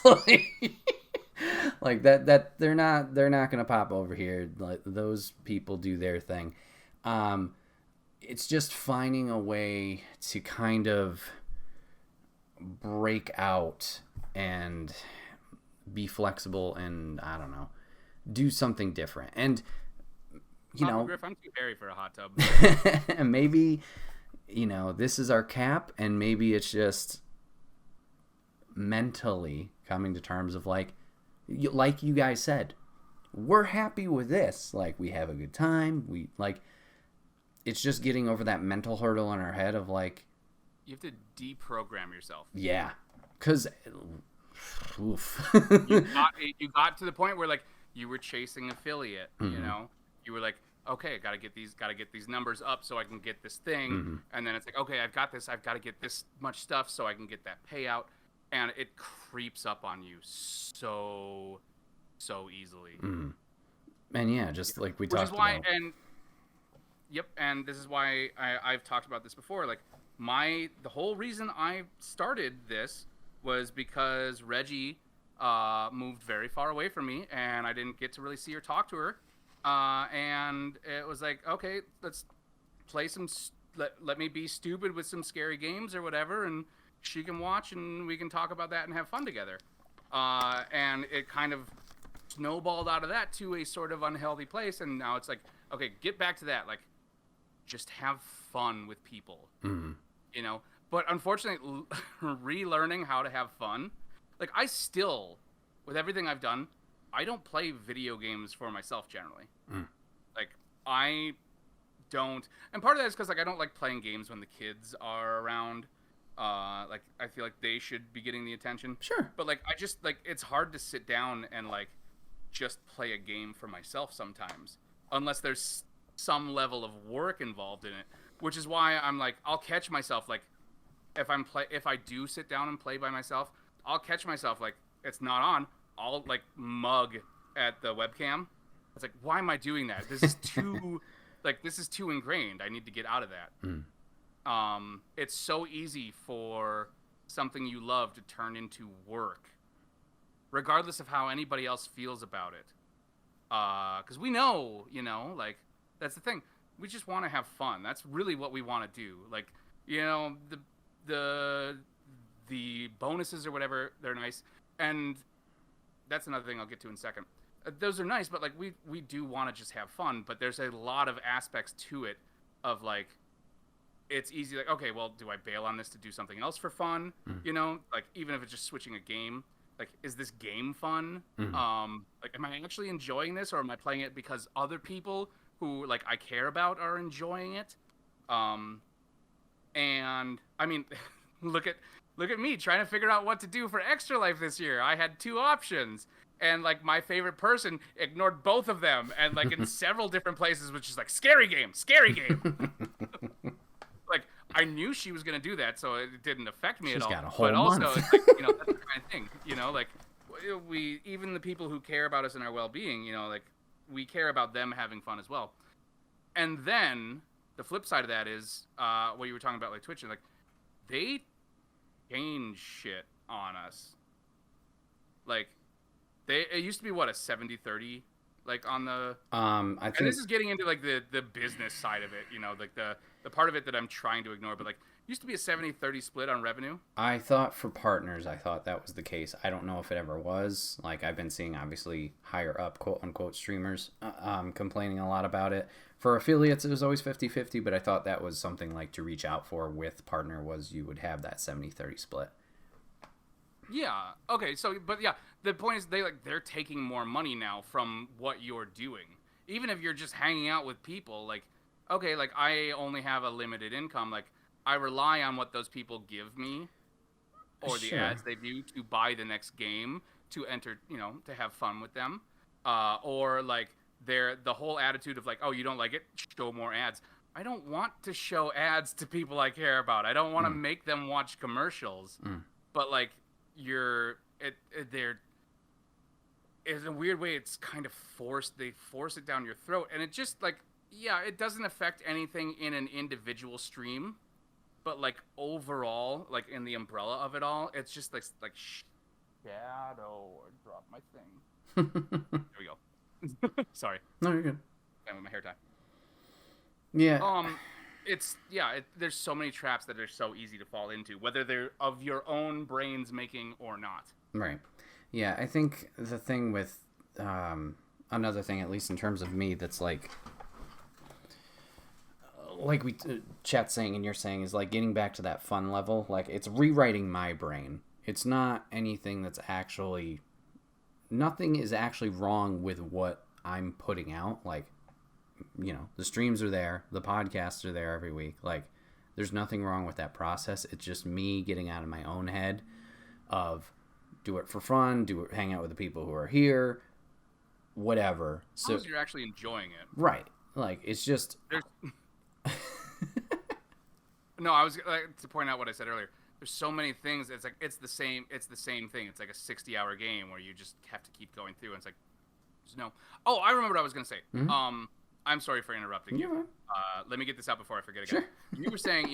Like that they're not going to pop over here. Like, those people do their thing. It's just finding a way to kind of break out and be flexible and, I don't know, do something different. And you know, Griff, I'm too hairy for a hot tub. And maybe, you know, this is our cap, and maybe it's just mentally coming to terms of like you guys said, we're happy with this. Like, we have a good time. We like, it's just getting over that mental hurdle in our head of like, you have to deprogram yourself. Yeah, because oof. you got to the point where like you were chasing affiliate. You know, you were like, okay, got to get these numbers up so I can get this thing. And then it's like, okay, I've got this. I've got to get this much stuff so I can get that payout. And it creeps up on you so easily. And yeah, just like we talked about. And this is why I've talked about this before. Like, the whole reason I started this was because Reggie moved very far away from me, and I didn't get to really see or talk to her. And it was like, okay, let's play some. Let me be stupid with some scary games or whatever, and she can watch, and we can talk about that and have fun together. And it kind of snowballed out of that to a sort of unhealthy place, and now it's like, okay, get back to that. Like, just have fun with people, you know. But unfortunately, relearning how to have fun, like, I still, with everything I've done, I don't play video games for myself generally. Like, I don't, and part of that is because like I don't like playing games when the kids are around. Like I feel like they should be getting the attention. Sure. But like I just like it's hard to sit down and like just play a game for myself sometimes, unless there's some level of work involved in it. Which is why I'm like I'll catch myself like if I do sit down and play by myself, I'll catch myself like it's not on. I'll like mug at the webcam. It's like, why am I doing that? This is too this is too ingrained. I need to get out of that. It's so easy for something you love to turn into work, regardless of how anybody else feels about it. Because we know, like that's the thing. We just want to have fun. That's really what we want to do. Like, the bonuses or whatever, they're nice, and that's another thing I'll get to in a second. Those are nice, but like we do want to just have fun. But there's a lot of aspects to it of like it's easy. Like, okay, well, do I bail on this to do something else for fun? Like even if it's just switching a game. Like, is this game fun? Like, am I actually enjoying this, or am I playing it because other people who like I care about are enjoying it? And I mean, look at me trying to figure out what to do for Extra Life this year. I had 2 options, and like my favorite person ignored both of them, and like in several different places, which is like scary game. Like I knew she was gonna do that, so it didn't affect me at all. Got a whole but month. also, it's like, that's the kind of thing. Like we even the people who care about us and our well-being, like we care about them having fun as well. And then the flip side of that is what you were talking about, like Twitch, and like they change shit on us. Like it used to be what, a 70-30, like on the I think, and this is getting into like the business side of it, like the part of it that I'm trying to ignore, but like used to be a 70-30 split on revenue. I thought for partners, I thought that was the case. I don't know if it ever was. Like I've been seeing obviously higher up quote unquote streamers complaining a lot about it. For affiliates, it was always 50-50, but I thought that was something like to reach out for with partner was you would have that 70-30 split. Yeah. Okay. So, but yeah, the point is they're taking more money now from what you're doing. Even if you're just hanging out with people, like, okay, like I only have a limited income. Like I rely on what those people give me or the ads they view to buy the next game, to enter, to have fun with them. Or like the whole attitude of like, oh, you don't like it? Show more ads. I don't want to show ads to people I care about. I don't want to make them watch commercials. But like they're in a weird way, it's kind of forced. They force it down your throat, and it just like, yeah, it doesn't affect anything in an individual stream, but like overall, like in the umbrella of it all, it's just like shadow. Or drop my thing. There we go. Sorry. No, you're good. I'm with my hair tie. Yeah. There's so many traps that are so easy to fall into, whether they're of your own brains making or not. Right. Yeah, I think the thing with another thing, at least in terms of me, that's like we chat's saying and you're saying, is like getting back to that fun level. Like it's rewriting my brain. It's not anything that's actually, nothing is actually wrong with what I'm putting out. Like, the streams are there, the podcasts are there every week. Like, there's nothing wrong with that process. It's just me getting out of my own head of do it for fun, hang out with the people who are here, whatever. As long as you're actually enjoying it. Right. Like, it's just... No, I was to point out what I said earlier. There's so many things. It's like it's the same thing. It's like a 60-hour game where you just have to keep going through. And it's like, no. Oh, I remember what I was gonna say. Mm-hmm. I'm sorry for interrupting you. Let me get this out before I forget again. Sure. You were saying,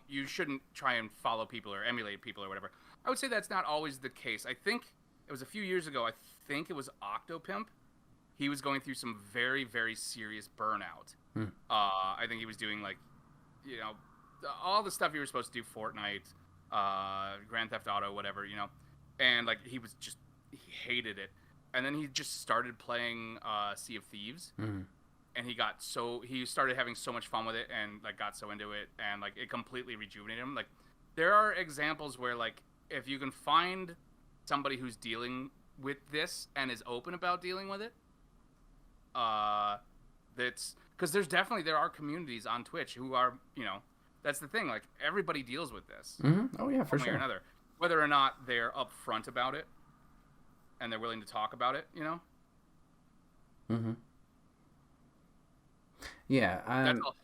you shouldn't try and follow people or emulate people or whatever. I would say that's not always the case. I think it was a few years ago. I think it was Octopimp. He was going through some very, very serious burnout. I think he was doing like, all the stuff you were supposed to do, Fortnite, Grand Theft Auto, whatever, and like he hated it. And then he just started playing Sea of Thieves. Mm-hmm. And he started having so much fun with it and like got so into it and like it completely rejuvenated him. Like there are examples where like if you can find somebody who's dealing with this and is open about dealing with it, that's because there are communities on Twitch who are, That's the thing. Like, everybody deals with this. Oh yeah, for one way sure. or another. Whether or not they're upfront about it and they're willing to talk about it, you know? Yeah. That's all.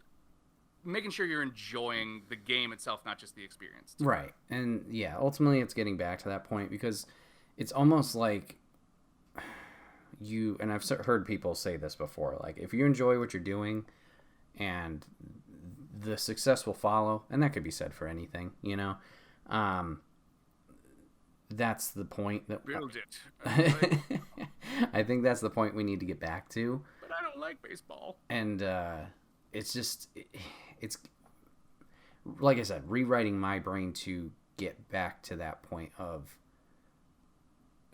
Making sure you're enjoying the game itself, not just the experience. Right. And yeah, ultimately it's getting back to that point because it's almost like and I've heard people say this before, like if you enjoy what you're doing and the success will follow, and that could be said for anything, you know, that's the point that Build it. I think that's the point we need to get back to. But I don't like baseball. And it's just it's like I said, rewriting my brain to get back to that point of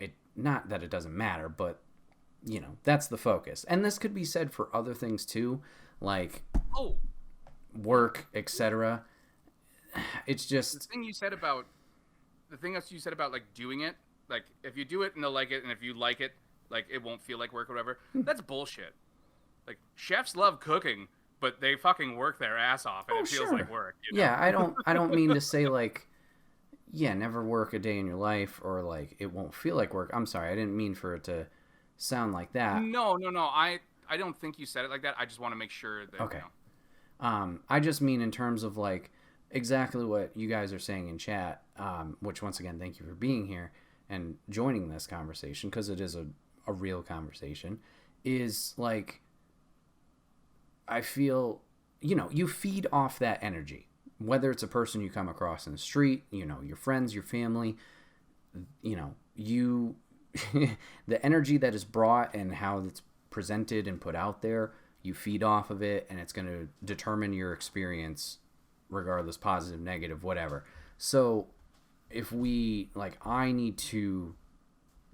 it. Not that it doesn't matter, but you know, that's the focus. And this could be said for other things too, like work, etc. It's just the thing that you said about like doing it, like if you do it and they'll like it, and if you like it, like it won't feel like work or whatever. That's bullshit. Like, chefs love cooking, but they fucking work their ass off, and it feels like work. You know? Yeah, I don't mean to say like, yeah, never work a day in your life, or like it won't feel like work. I'm sorry, I didn't mean for it to sound like that. No. I don't think you said it like that. I just want to make sure that. Okay. You know. I just mean in terms of like exactly what you guys are saying in chat. Which once again, thank you for being here and joining this conversation, because it is a real conversation. Is like, I feel, you know, you feed off that energy, whether it's a person you come across in the street, you know, your friends, your family, you know, the energy that is brought and how it's presented and put out there, you feed off of it, and it's going to determine your experience regardless, positive, negative, whatever. So if I need to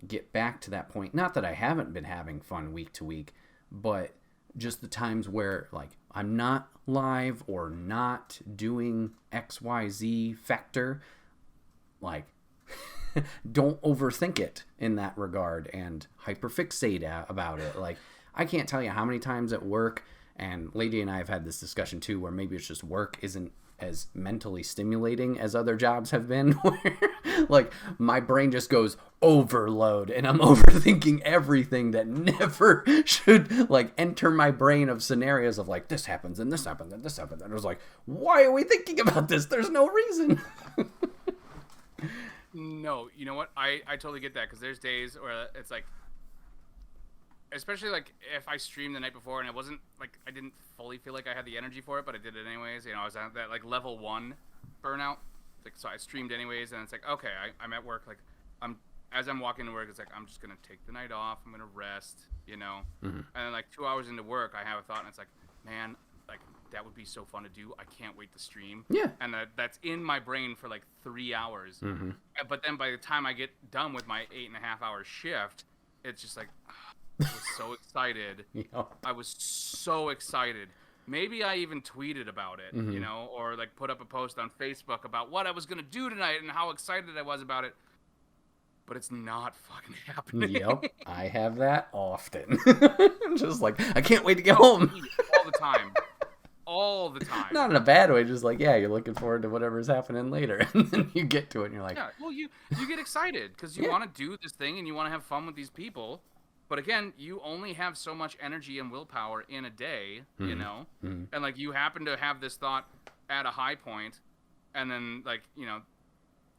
get back to that point, not that I haven't been having fun week to week, but just the times where like I'm not live or not doing XYZ factor, like don't overthink it in that regard and hyperfixate about it. Like, I can't tell you how many times at work, and Lady and I have had this discussion too, where maybe it's just work isn't as mentally stimulating as other jobs have been, where like my brain just goes overload and I'm overthinking everything that never should like enter my brain, of scenarios of like this happens and this happens and this happens, and I was like, why are we thinking about this? There's no reason. No, you know what? I totally get that, because there's days where it's like, especially like if I streamed the night before and it wasn't like, I didn't fully feel like I had the energy for it, but I did it anyways. You know, I was at that like level 1 burnout. Like, so I streamed anyways, and it's like, okay, I'm at work. Like, as I'm walking to work, it's like, I'm just gonna take the night off. I'm gonna rest. You know, and then like 2 hours into work, I have a thought, and it's like, man, like that would be so fun to do. I can't wait to stream. Yeah. And that's in my brain for like 3 hours. But then by the time I get done with my 8.5 hour shift, it's just like, I was so excited. I was so excited. Maybe I even tweeted about it, you know, or like put up a post on Facebook about what I was going to do tonight and how excited I was about it. But it's not fucking happening. Yep, I have that often. I'm just like, I can't wait to get home. All the time. All the time. Not in a bad way, just like, yeah, you're looking forward to whatever's happening later. And then you get to it and you're like... Yeah, well, you get excited because you want to do this thing and you want to have fun with these people. But again, you only have so much energy and willpower in a day, you know? And like, you happen to have this thought at a high point, and then like, you know,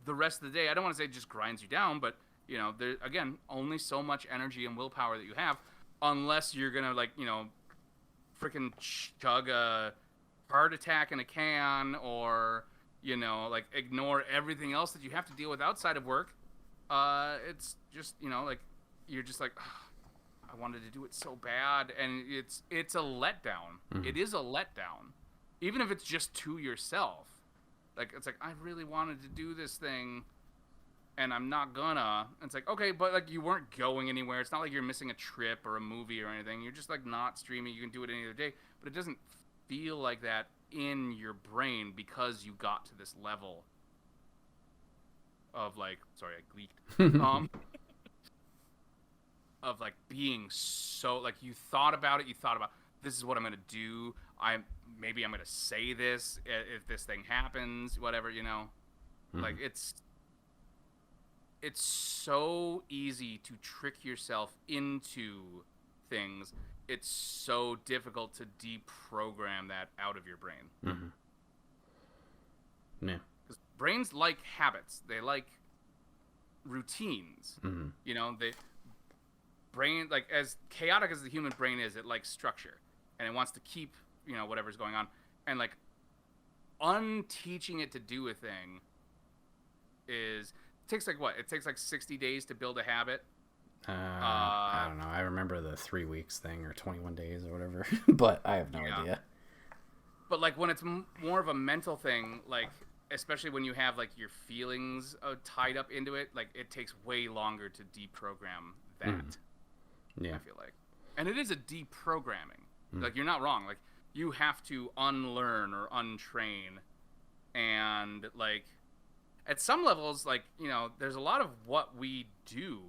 the rest of the day, I don't want to say just grinds you down, but you know, there, again, only so much energy and willpower that you have, unless you're going to like, you know, freaking chug a heart attack in a can, or, you know, like ignore everything else that you have to deal with outside of work. It's just, you know, like, you're just like, oh, I wanted to do it so bad, and it's a letdown. It is a letdown, even if it's just to yourself. Like, it's like, I really wanted to do this thing, and I'm not gonna. And it's like, okay, but like, you weren't going anywhere. It's not like you're missing a trip or a movie or anything. You're just like not streaming. You can do it any other day, but it doesn't feel like that in your brain because you got to this level of like, sorry, I gleeked. Of like being so, like, you thought about it, this is what I'm gonna do, maybe I'm gonna say this if this thing happens, whatever, you know. Like it's so easy to trick yourself into things. It's so difficult to deprogram that out of your brain. Yeah. Because brains like habits. They like routines. You know, brain, like, as chaotic as the human brain is, it likes structure. And it wants to keep, you know, whatever's going on. And, like, unteaching it to do a thing takes like 60 days to build a habit. I don't know. I remember the 3 weeks thing or 21 days or whatever, but I have no idea. But like when it's more of a mental thing, like especially when you have like your feelings tied up into it, like it takes way longer to deprogram that. Yeah. I feel like, and it is a deprogramming. Like you're not wrong. Like you have to unlearn or untrain, and like at some levels, like, you know, there's a lot of what we do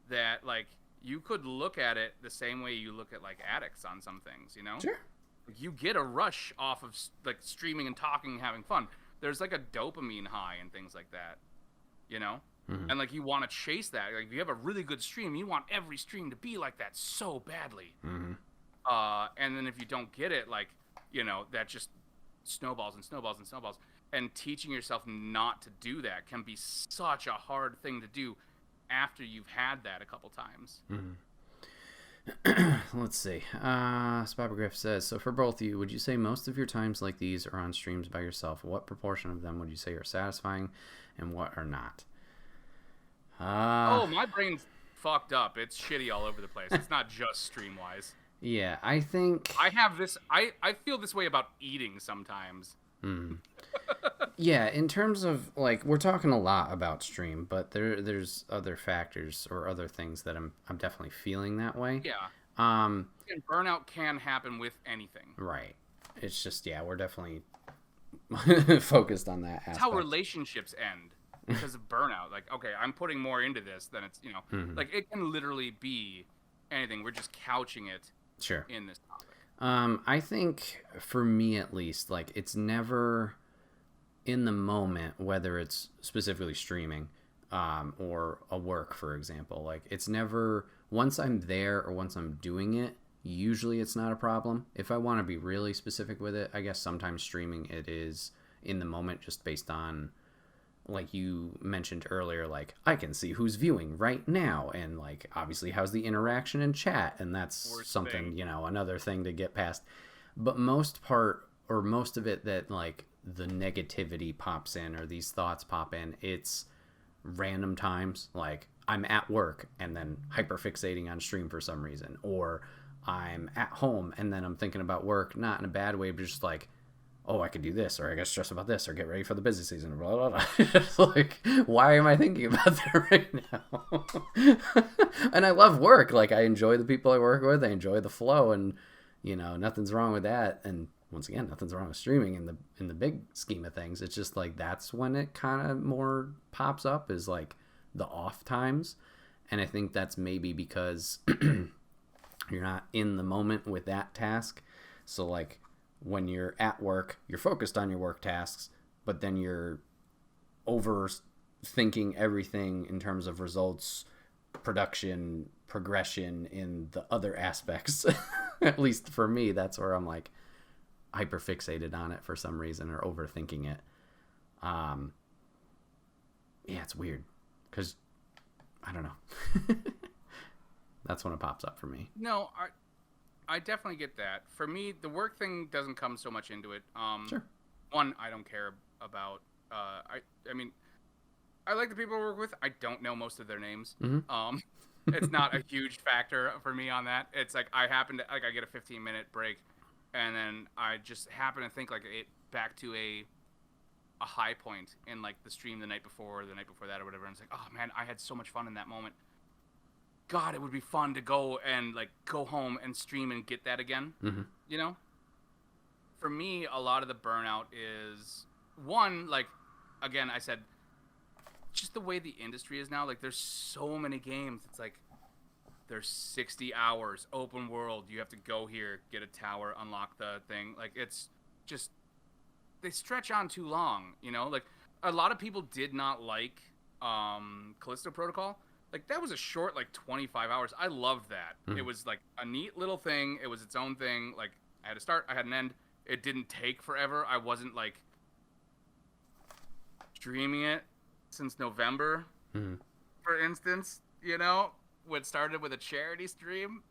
that, like, you could look at it the same way you look at, like, addicts on some things, you know? Sure. Like, you get a rush off of, like, streaming and talking and having fun. There's, like, a dopamine high and things like that, you know? And, like, you want to chase that. Like, if you have a really good stream, you want every stream to be like that so badly. And then if you don't get it, like, you know, that just snowballs and snowballs and snowballs. And teaching yourself not to do that can be such a hard thing to do after you've had that a couple times. Let's see. Spapagriff says, so for both of you, would you say most of your times like these are on streams by yourself? What proportion of them would you say are satisfying and what are not? My brain's fucked up. It's shitty all over the place. It's not just stream-wise. Yeah, I think... I have this... I feel this way about eating sometimes. Yeah, in terms of, like, we're talking a lot about stream, but there's other factors or other things that I'm definitely feeling that way. Yeah. And burnout can happen with anything. Right. It's just, yeah, we're definitely focused on that aspect. It's how relationships end because of burnout. Like, okay, I'm putting more into this than it's, you know, like, it can literally be anything. We're just couching it in this topic. I think, for me at least, like, it's never in the moment, whether it's specifically streaming or a work, for example. Like, it's never, once I'm there or once I'm doing it, usually it's not a problem. If I want to be really specific with it, I guess sometimes streaming it is in the moment just based on, like you mentioned earlier, like, I can see who's viewing right now, and, like, obviously how's the interaction in chat, and that's something, you know, another thing to get past. But most of it that, like, the negativity pops in or these thoughts pop in, it's random times, like I'm at work and then hyperfixating on stream for some reason, or I'm at home and then I'm thinking about work, not in a bad way, but just like, oh, I could do this, or I get stressed about this, or get ready for the busy season, blah, blah, blah. It's like, why am I thinking about that right now? And I love work. Like, I enjoy the people I work with. I enjoy the flow, and, you know, nothing's wrong with that. And once again, nothing's wrong with streaming in the big scheme of things. It's just like, that's when it kind of more pops up, is like the off times. And I think that's maybe because you're not in the moment with that task. So, like, when you're at work, you're focused on your work tasks, but then you're overthinking everything in terms of results, production, progression in the other aspects. At least for me, that's where I'm like hyperfixated on it for some reason, or overthinking it. Yeah, it's weird because I don't know. That's when it pops up for me. No, I definitely get that. For me, the work thing doesn't come so much into it. Sure. One, I don't care about. I mean, I like the people I work with. I don't know most of their names. It's not a huge factor for me on that. It's like I get a 15-minute break, and then I just happen to think like it back to a high point in like the stream the night before, or the night before that, or whatever. And it's like, oh man, I had so much fun in that moment. God, it would be fun to go home and stream and get that again. You know? For me, a lot of the burnout is, one, like, again, I said, just the way the industry is now. Like, there's so many games. It's like, there's 60 hours, open world. You have to go here, get a tower, unlock the thing. Like, it's just, they stretch on too long, you know? Like, a lot of people did not like Callisto Protocol. Like, that was a short, like, 25 hours. I loved that. It was, like, a neat little thing. It was its own thing. Like, I had a start, I had an end. It didn't take forever. I wasn't, like, streaming it since November, for instance, you know? What started with a charity stream,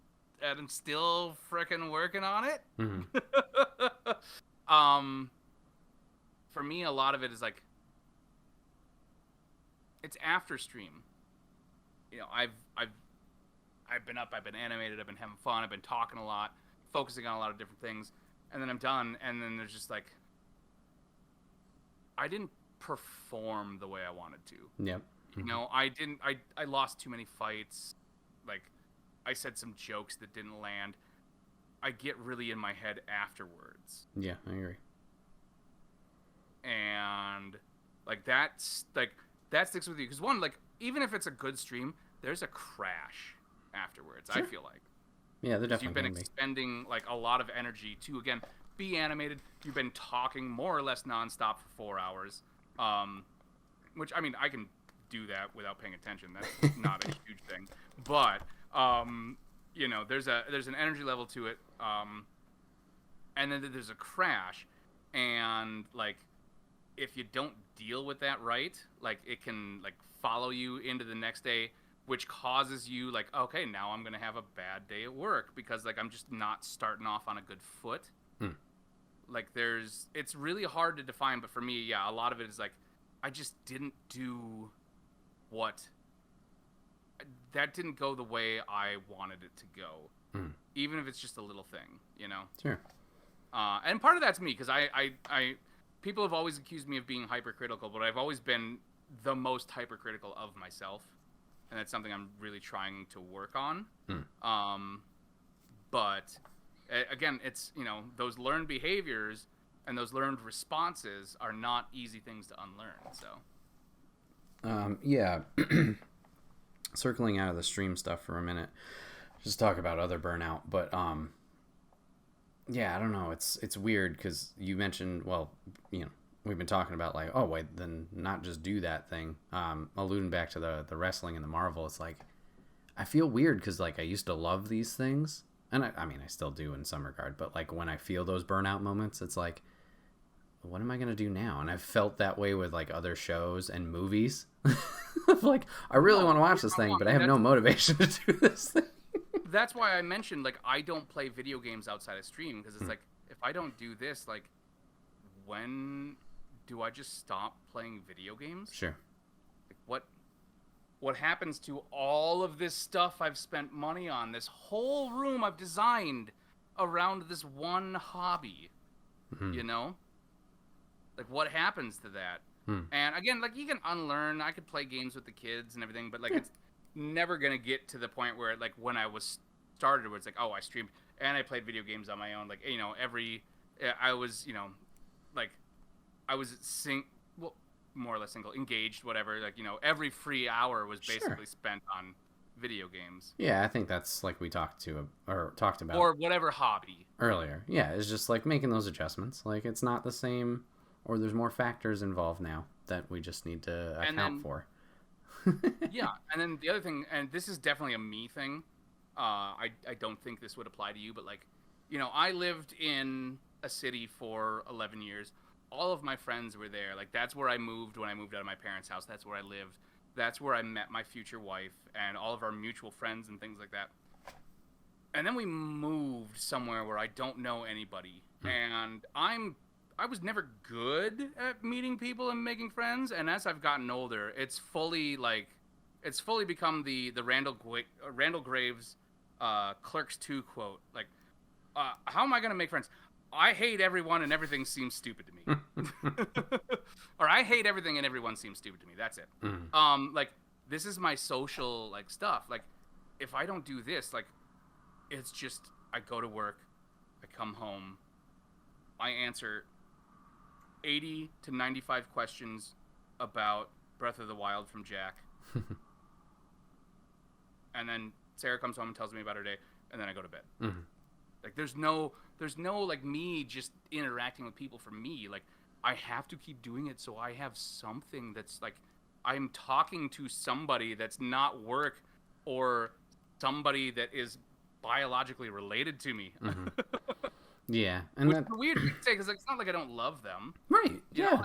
and I'm still freaking working on it. For me, a lot of it is like, it's after stream. You know, I've been up, I've been animated, I've been having fun, I've been talking a lot, focusing on a lot of different things, and then I'm done, and then there's just like, I didn't perform the way I wanted to. Yep. You know, I lost too many fights. Like, I said some jokes that didn't land. I get really in my head afterwards. Yeah, I agree. And like that sticks with you because one, like, even if it's a good stream, there's a crash afterwards. Sure. I feel like. Yeah, they're definitely. You've been expending like a lot of energy to again be animated. You've been talking more or less nonstop for 4 hours. Which I mean, I can do that without paying attention. That's not a huge thing. But you know, there's an energy level to it. And then there's a crash, and like, if you don't deal with that right, like, it can like follow you into the next day, which causes you like, okay, now I'm gonna have a bad day at work because like I'm just not starting off on a good foot. Like, it's really hard to define, but for me, yeah, a lot of it is like, I just didn't do that didn't go the way I wanted it to go, even if it's just a little thing, you know? Sure. And part of that's me, because I people have always accused me of being hypercritical, but I've always been the most hypercritical of myself, and that's something I'm really trying to work on. But again, it's, you know, those learned behaviors and those learned responses are not easy things to unlearn. So yeah. Circling out of the stream stuff for a minute, just talk about other Burnout, but yeah, I don't know, it's weird because you mentioned, well, you know, we've been talking about like, oh wait, then not just do that thing, alluding back to the wrestling and the Marvel. It's like, I feel weird because like I used to love these things, and I mean I still do in some regard, but like when I feel those burnout moments, it's like, what am I gonna do now? And I've felt that way with like other shows and movies. Like, I really want to watch this thing, but I have no motivation to do this thing. That's why I mentioned, like, I don't play video games outside of stream, because it's like, if I don't do this, like, when do I just stop playing video games? Sure. Like, what happens to all of this stuff I've spent money on, this whole room I've designed around this one hobby, you know? Like, what happens to that? And again, like, you can unlearn. I could play games with the kids and everything, but like, it's never gonna get to the point where, like, when I was started, where it's like, oh, I streamed and I played video games on my own. Like, you know, I was, you know, like, I was well, more or less single, engaged, whatever. Like, you know, every free hour was basically spent on video games. Yeah, I think that's like we talked about, or whatever hobby earlier. Yeah, it's just like making those adjustments. Like, it's not the same. Or there's more factors involved now that we just need to account for. Yeah, and then the other thing, and this is definitely a me thing. I don't think this would apply to you, but like, you know, I lived in a city for 11 years. All of my friends were there. Like, that's where I moved when I moved out of my parents' house. That's where I lived. That's where I met my future wife and all of our mutual friends and things like that. And then we moved somewhere where I don't know anybody. And I was never good at meeting people and making friends, and as I've gotten older, it's fully become the Randall Graves Clerks 2 quote. Like, how am I going to make friends? I hate everyone and everything seems stupid to me. Or I hate everything and everyone seems stupid to me. That's it. Like, this is my social, like, stuff. Like, if I don't do this, like, it's just, I go to work, I come home, I answer 80 to 95 questions about Breath of the Wild from Jack. And then Sarah comes home and tells me about her day, and then I go to bed. Mm-hmm. Like there's no like me just interacting with people for me. Like I have to keep doing it so I have something that's like I'm talking to somebody that's not work or somebody that is biologically related to me. Mm-hmm. Yeah, and which is weird to say because like, it's not like I don't love them. Right. You yeah. know,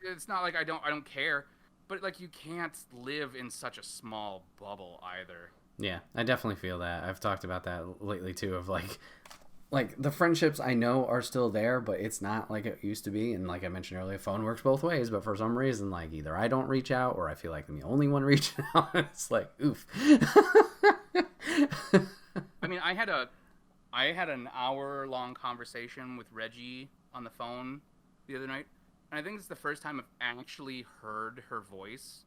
it's not like I don't care, but like you can't live in such a small bubble either. Yeah, I definitely feel that. I've talked about that lately too. Of like the friendships I know are still there, but it's not like it used to be. And like I mentioned earlier, phone works both ways. But for some reason, like either I don't reach out or I feel like I'm the only one reaching out. It's like oof. I mean, I had an hour-long conversation with Reggie on the phone the other night, and I think it's the first time I've actually heard her voice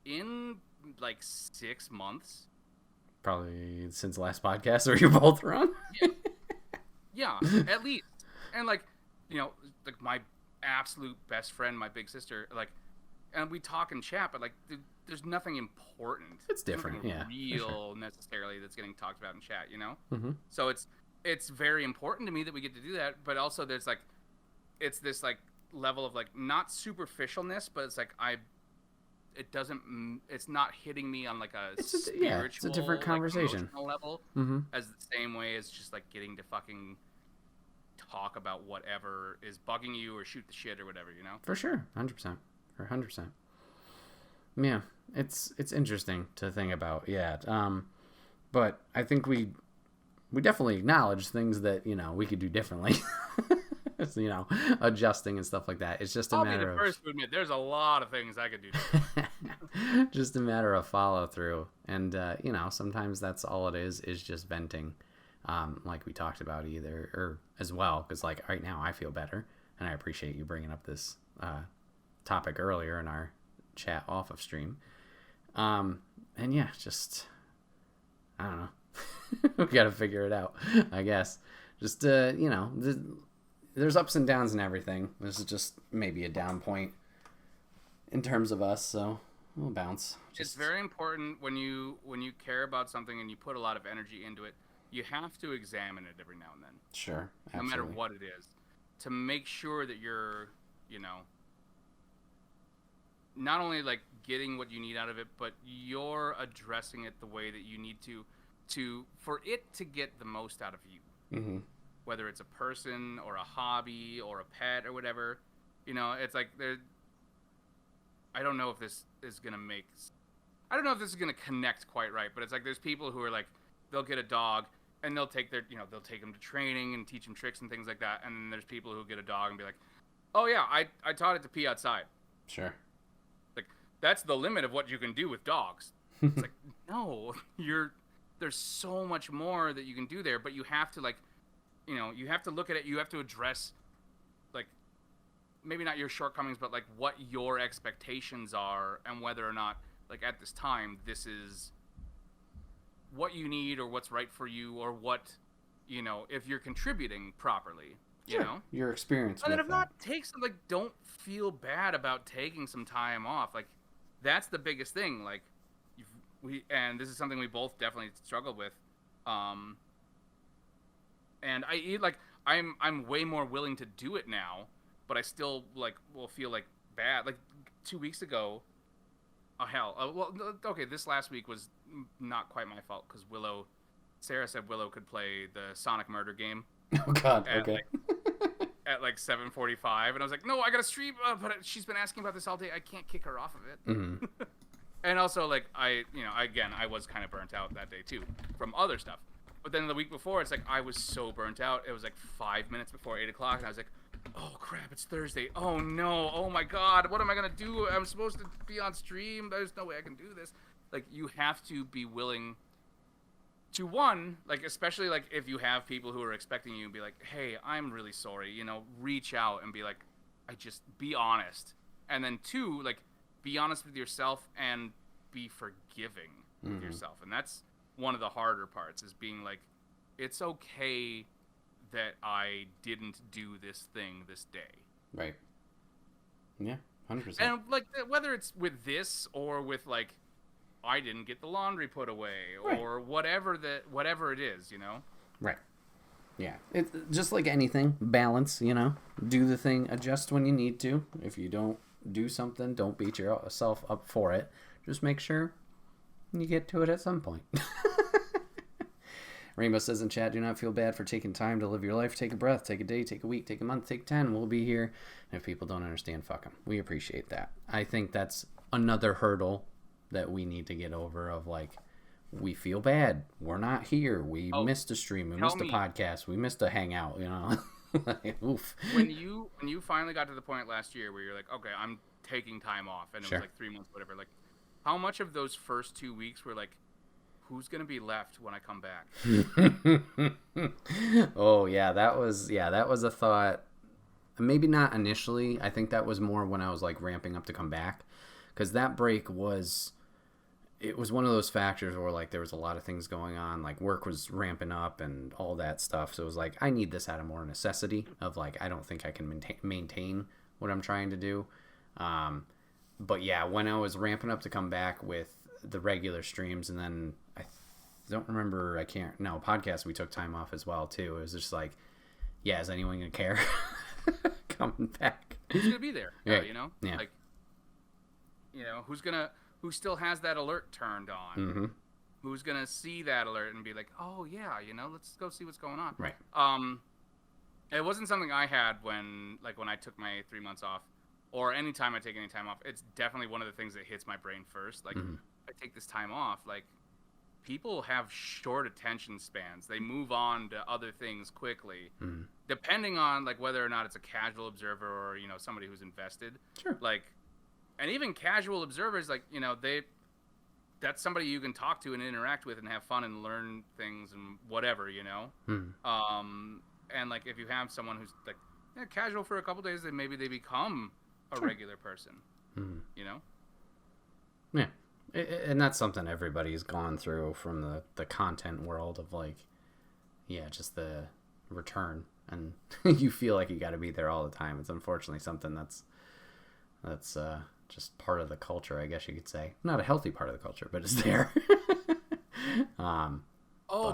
in like 6 months. Probably since the last podcast where you both were on. Yeah, at least. And like, you know, like my absolute best friend, my big sister, like, and we talk and chat, but like, there's nothing important. It's different, nothing yeah. real sure. necessarily that's getting talked about in chat, you know? Mm-hmm. So it's very important to me that we get to do that, but also there's like, it's this like level of like not superficialness, but it's like it's not hitting me on like a spiritual, it's a different conversation like, level mm-hmm. as the same way as just like getting to fucking talk about whatever is bugging you or shoot the shit or whatever, you know? For sure, 100%, or 100%. Yeah, it's interesting to think about. Yeah, but I think we definitely acknowledge things that we could do differently. Adjusting and stuff like that. It's just a matter of... I'll be the first to admit, there's a lot of things I could do differently. Just a matter of follow through, and sometimes that's all it is just venting, like we talked about as well. Because like right now, I feel better, and I appreciate you bringing up this topic earlier in our chat off of stream. And yeah, just I don't know. We got to figure it out, I guess. Just there's ups and downs and everything. This is just maybe a down point in terms of us, so we'll bounce. It's very important when you care about something and you put a lot of energy into it, you have to examine it every now and then. Sure, absolutely. No matter what it is, to make sure that you're, not only like getting what you need out of it, but you're addressing it the way that you need to for it to get the most out of you. Mm-hmm. Whether it's a person or a hobby or a pet or whatever, it's like I don't know if this is gonna connect quite right, but it's like there's people who are like they'll get a dog and they'll take they'll take them to training and teach them tricks and things like that, and then there's people who get a dog and be like, oh yeah, I taught it to pee outside. Sure. Like that's the limit of what you can do with dogs. It's like no, there's so much more that you can do there, but you have to you have to look at it. You have to address, like, maybe not your shortcomings, but like what your expectations are, and whether or not, like, at this time, this is what you need or what's right for you, or what, if you're contributing properly, sure. Your experience. And then if not, don't feel bad about taking some time off. Like, that's the biggest thing. Like, and this is something we both definitely struggled with. And I'm way more willing to do it now, but I still will feel like bad. Like 2 weeks ago, this last week was not quite my fault because Sarah said Willow could play the Sonic Murder game. Oh God, okay. At 7:45, and I was like, no, I gotta stream. But she's been asking about this all day. I can't kick her off of it. Mm-hmm. And also I was kind of burnt out that day too from other stuff. But then the week before, it's like I was so burnt out. It was like 5 minutes before 8 o'clock, and I was like, oh crap, it's Thursday. Oh no, oh my God, what am I gonna do? I'm supposed to be on stream. There's no way I can do this. Like, you have to be willing to, one, like, especially like if you have people who are expecting you, be like, hey, I'm really sorry, reach out and be like, be honest. And then two, like, be honest with yourself and be forgiving with yourself. And that's one of the harder parts, is being like, it's okay that I didn't do this thing this day. Right. Yeah, 100%. And like, whether it's with this or with like, I didn't get the laundry put away, Right. or whatever it is, Right. Yeah. It's just like anything. Balance, Do the thing. Adjust when you need to. If you don't do something, don't beat yourself up for it. Just make sure you get to it at some point. Rainbow says in chat, do not feel bad for taking time to live your life. Take a breath, take a day, take a week, take a month, take 10. We'll be here. And if people don't understand, fuck them. We appreciate that. I think that's another hurdle that we need to get over of like, we feel bad. We're not here. We missed a stream. We missed a podcast. We missed a hangout, Like, oof. When you finally got to the point last year where you're like, okay, I'm taking time off, and it was like 3 months, whatever. Like, how much of those first 2 weeks were like, who's gonna be left when I come back? Oh yeah, that was a thought. Maybe not initially. I think that was more when I was like ramping up to come back, because that break was one of those factors where like there was a lot of things going on, like work was ramping up and all that stuff. So it was like I need this out of more necessity of like I don't think I can maintain what I'm trying to do. But yeah, when I was ramping up to come back with the regular streams, and then I don't remember, podcast, we took time off as well too. It was just like, yeah, is anyone gonna care? Coming back, who's gonna be there? Yeah. Yeah. Like, who still has that alert turned on? Mm-hmm. Who's gonna see that alert and be like, oh yeah, let's go see what's going on. Right. It wasn't something I had when I took my 3 months off, or any time I take any time off. It's definitely one of the things that hits my brain first. Like, Mm-hmm. I take this time off, like, people have short attention spans. They move on to other things quickly, Mm-hmm. depending on like whether or not it's a casual observer or somebody who's invested. Sure. Like, and even casual observers, like that's somebody you can talk to and interact with and have fun and learn things and whatever, Mm-hmm. And like if you have someone who's like casual for a couple days, then maybe they become a Sure. regular person. Mm-hmm. Yeah. And that's something everybody's gone through from the content world of like, yeah, just the return, and you feel like you got to be there all the time. It's unfortunately something that's just part of the culture, I guess you could say. Not a healthy part of the culture, but it's there.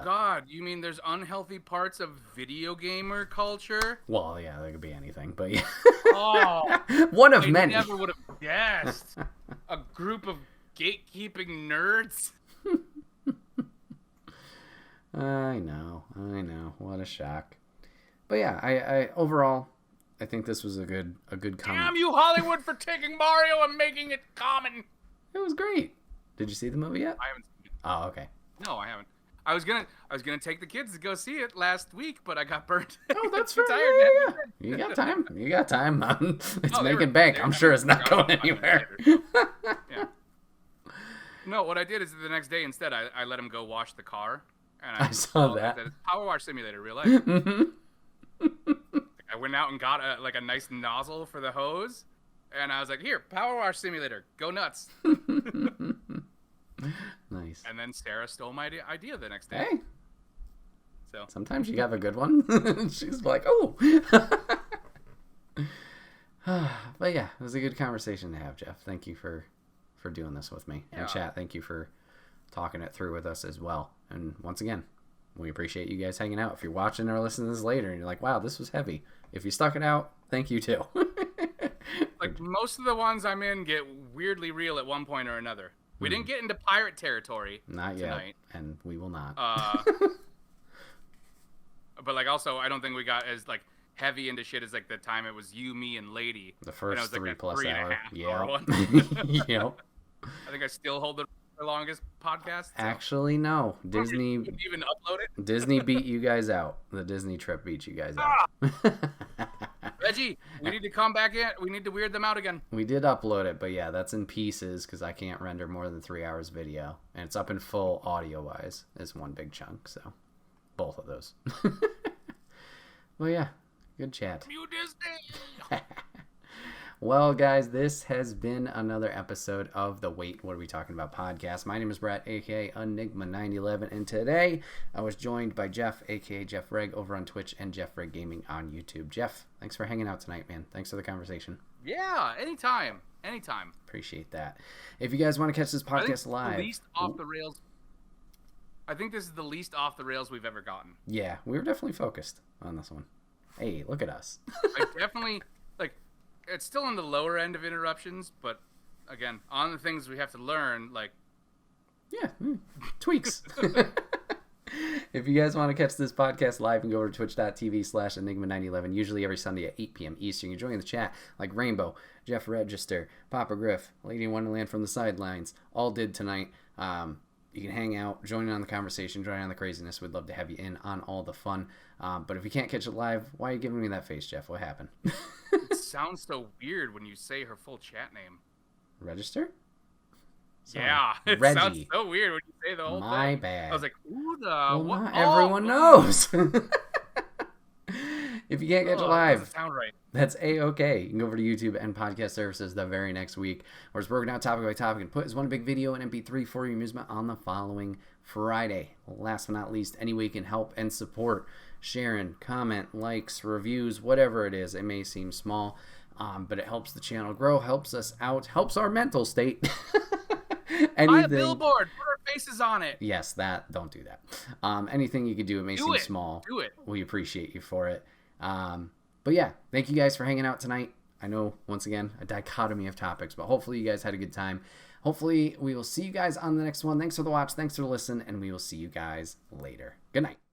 God, you mean there's unhealthy parts of video gamer culture? Well, yeah, there could be anything, but yeah. Oh, one of I many. never would have guessed. A group of gatekeeping nerds. I know. What a shock. But yeah, I overall, I think this was a good comment. Damn you, Hollywood, for taking Mario and making it common. It was great. Did you see the movie yet? I haven't seen it. Oh, okay. No, I haven't. I was gonna take the kids to go see it last week, but I got burnt. Oh, that's too fair. tired. Yeah. You got time. It's No, making bank. I'm sure it's not going anywhere. Yeah. No, what I did is the next day instead I let him go wash the car, and I saw that. It's Power Wash Simulator, real life. Mm-hmm. I went out and got a nice nozzle for the hose, and I was like, "Here, Power Wash Simulator, go nuts!" Nice. And then Sarah stole my idea the next day. Hey, So sometimes you have a good one. She's like, oh. But yeah, it was a good conversation to have, Jeff. Thank you for doing this with me. Yeah. And chat, thank you for talking it through with us as well. And once again, we appreciate you guys hanging out. If you're watching or listening to this later and you're like, wow, this was heavy. If you stuck it out, thank you too. like most of the ones I'm in get weirdly real at one point or another. We didn't get into pirate territory Not yet, tonight. and we will not. But like also, I don't think we got as like heavy into shit as like the time it was you, me, and Lady. The first was, like, 3+ 3.5 hour. hour one. Yep. I think I still hold the longest podcast. So. Actually, no. Disney You didn't even upload it. Disney beat you guys out. The Disney trip beat you guys out. Reggie, we need to come back in. We need to weird them out again. We did upload it, but yeah, that's in pieces because I can't render more than 3 hours video, and it's up in full audio wise. Is one big chunk, so both of those. Well, yeah, good chat. You Disney. Well, guys, this has been another episode of the Wait, What Are We Talking About podcast. My name is Brett, aka Enigma911, and today I was joined by Jeff, aka Jeff Reg, over on Twitch, and Jeff Reg Gaming on YouTube. Jeff, thanks for hanging out tonight, man. Thanks for the conversation. Yeah, anytime. Anytime. Appreciate that. If you guys want to catch this I think podcast live, the least off the rails. I think this is the least off the rails we've ever gotten. yeah, we were definitely focused on this one. Hey, look at us. I definitely it's still on the lower end of interruptions, but again, on the things we have to learn, Yeah, tweaks. If you guys want to catch this podcast live, and go over to twitch.tv/Enigma911, usually every Sunday at 8 p.m. Eastern. You're joining the chat like Rainbow, Jeff Register, Papa Griff, Lady Wonderland from the sidelines, all did tonight. You can hang out, join in on the conversation, join in on the craziness. We'd love to have you in on all the fun. But if you can't catch it live, why are you giving me that face, Jeff? What happened? it sounds so weird when you say her full chat name. Register? Sorry. Yeah, it Reggie. sounds so weird when you say the whole thing. My bad. I was like, who the... Well, what? not everyone knows. If you can't catch it That live, doesn't sound right. that's A-okay. You can go over to YouTube and podcast services the very next week, where it's broken down topic by topic and put as one big video in MP3 for your amusement on the following Friday. Last but not least, any way you can help and support, sharing, comment, likes, reviews, whatever it is. It may seem small, but it helps the channel grow, helps us out, helps our mental state. Buy a billboard, put our faces on it. Yes, don't do that. Anything you could do, it may seem small. Do it. We appreciate you for it. But yeah, thank you guys for hanging out tonight. I know, once again, a dichotomy of topics, but hopefully you guys had a good time. Hopefully we will see you guys on the next one. Thanks for the watch. Thanks for the listen, and we will see you guys later. Good night.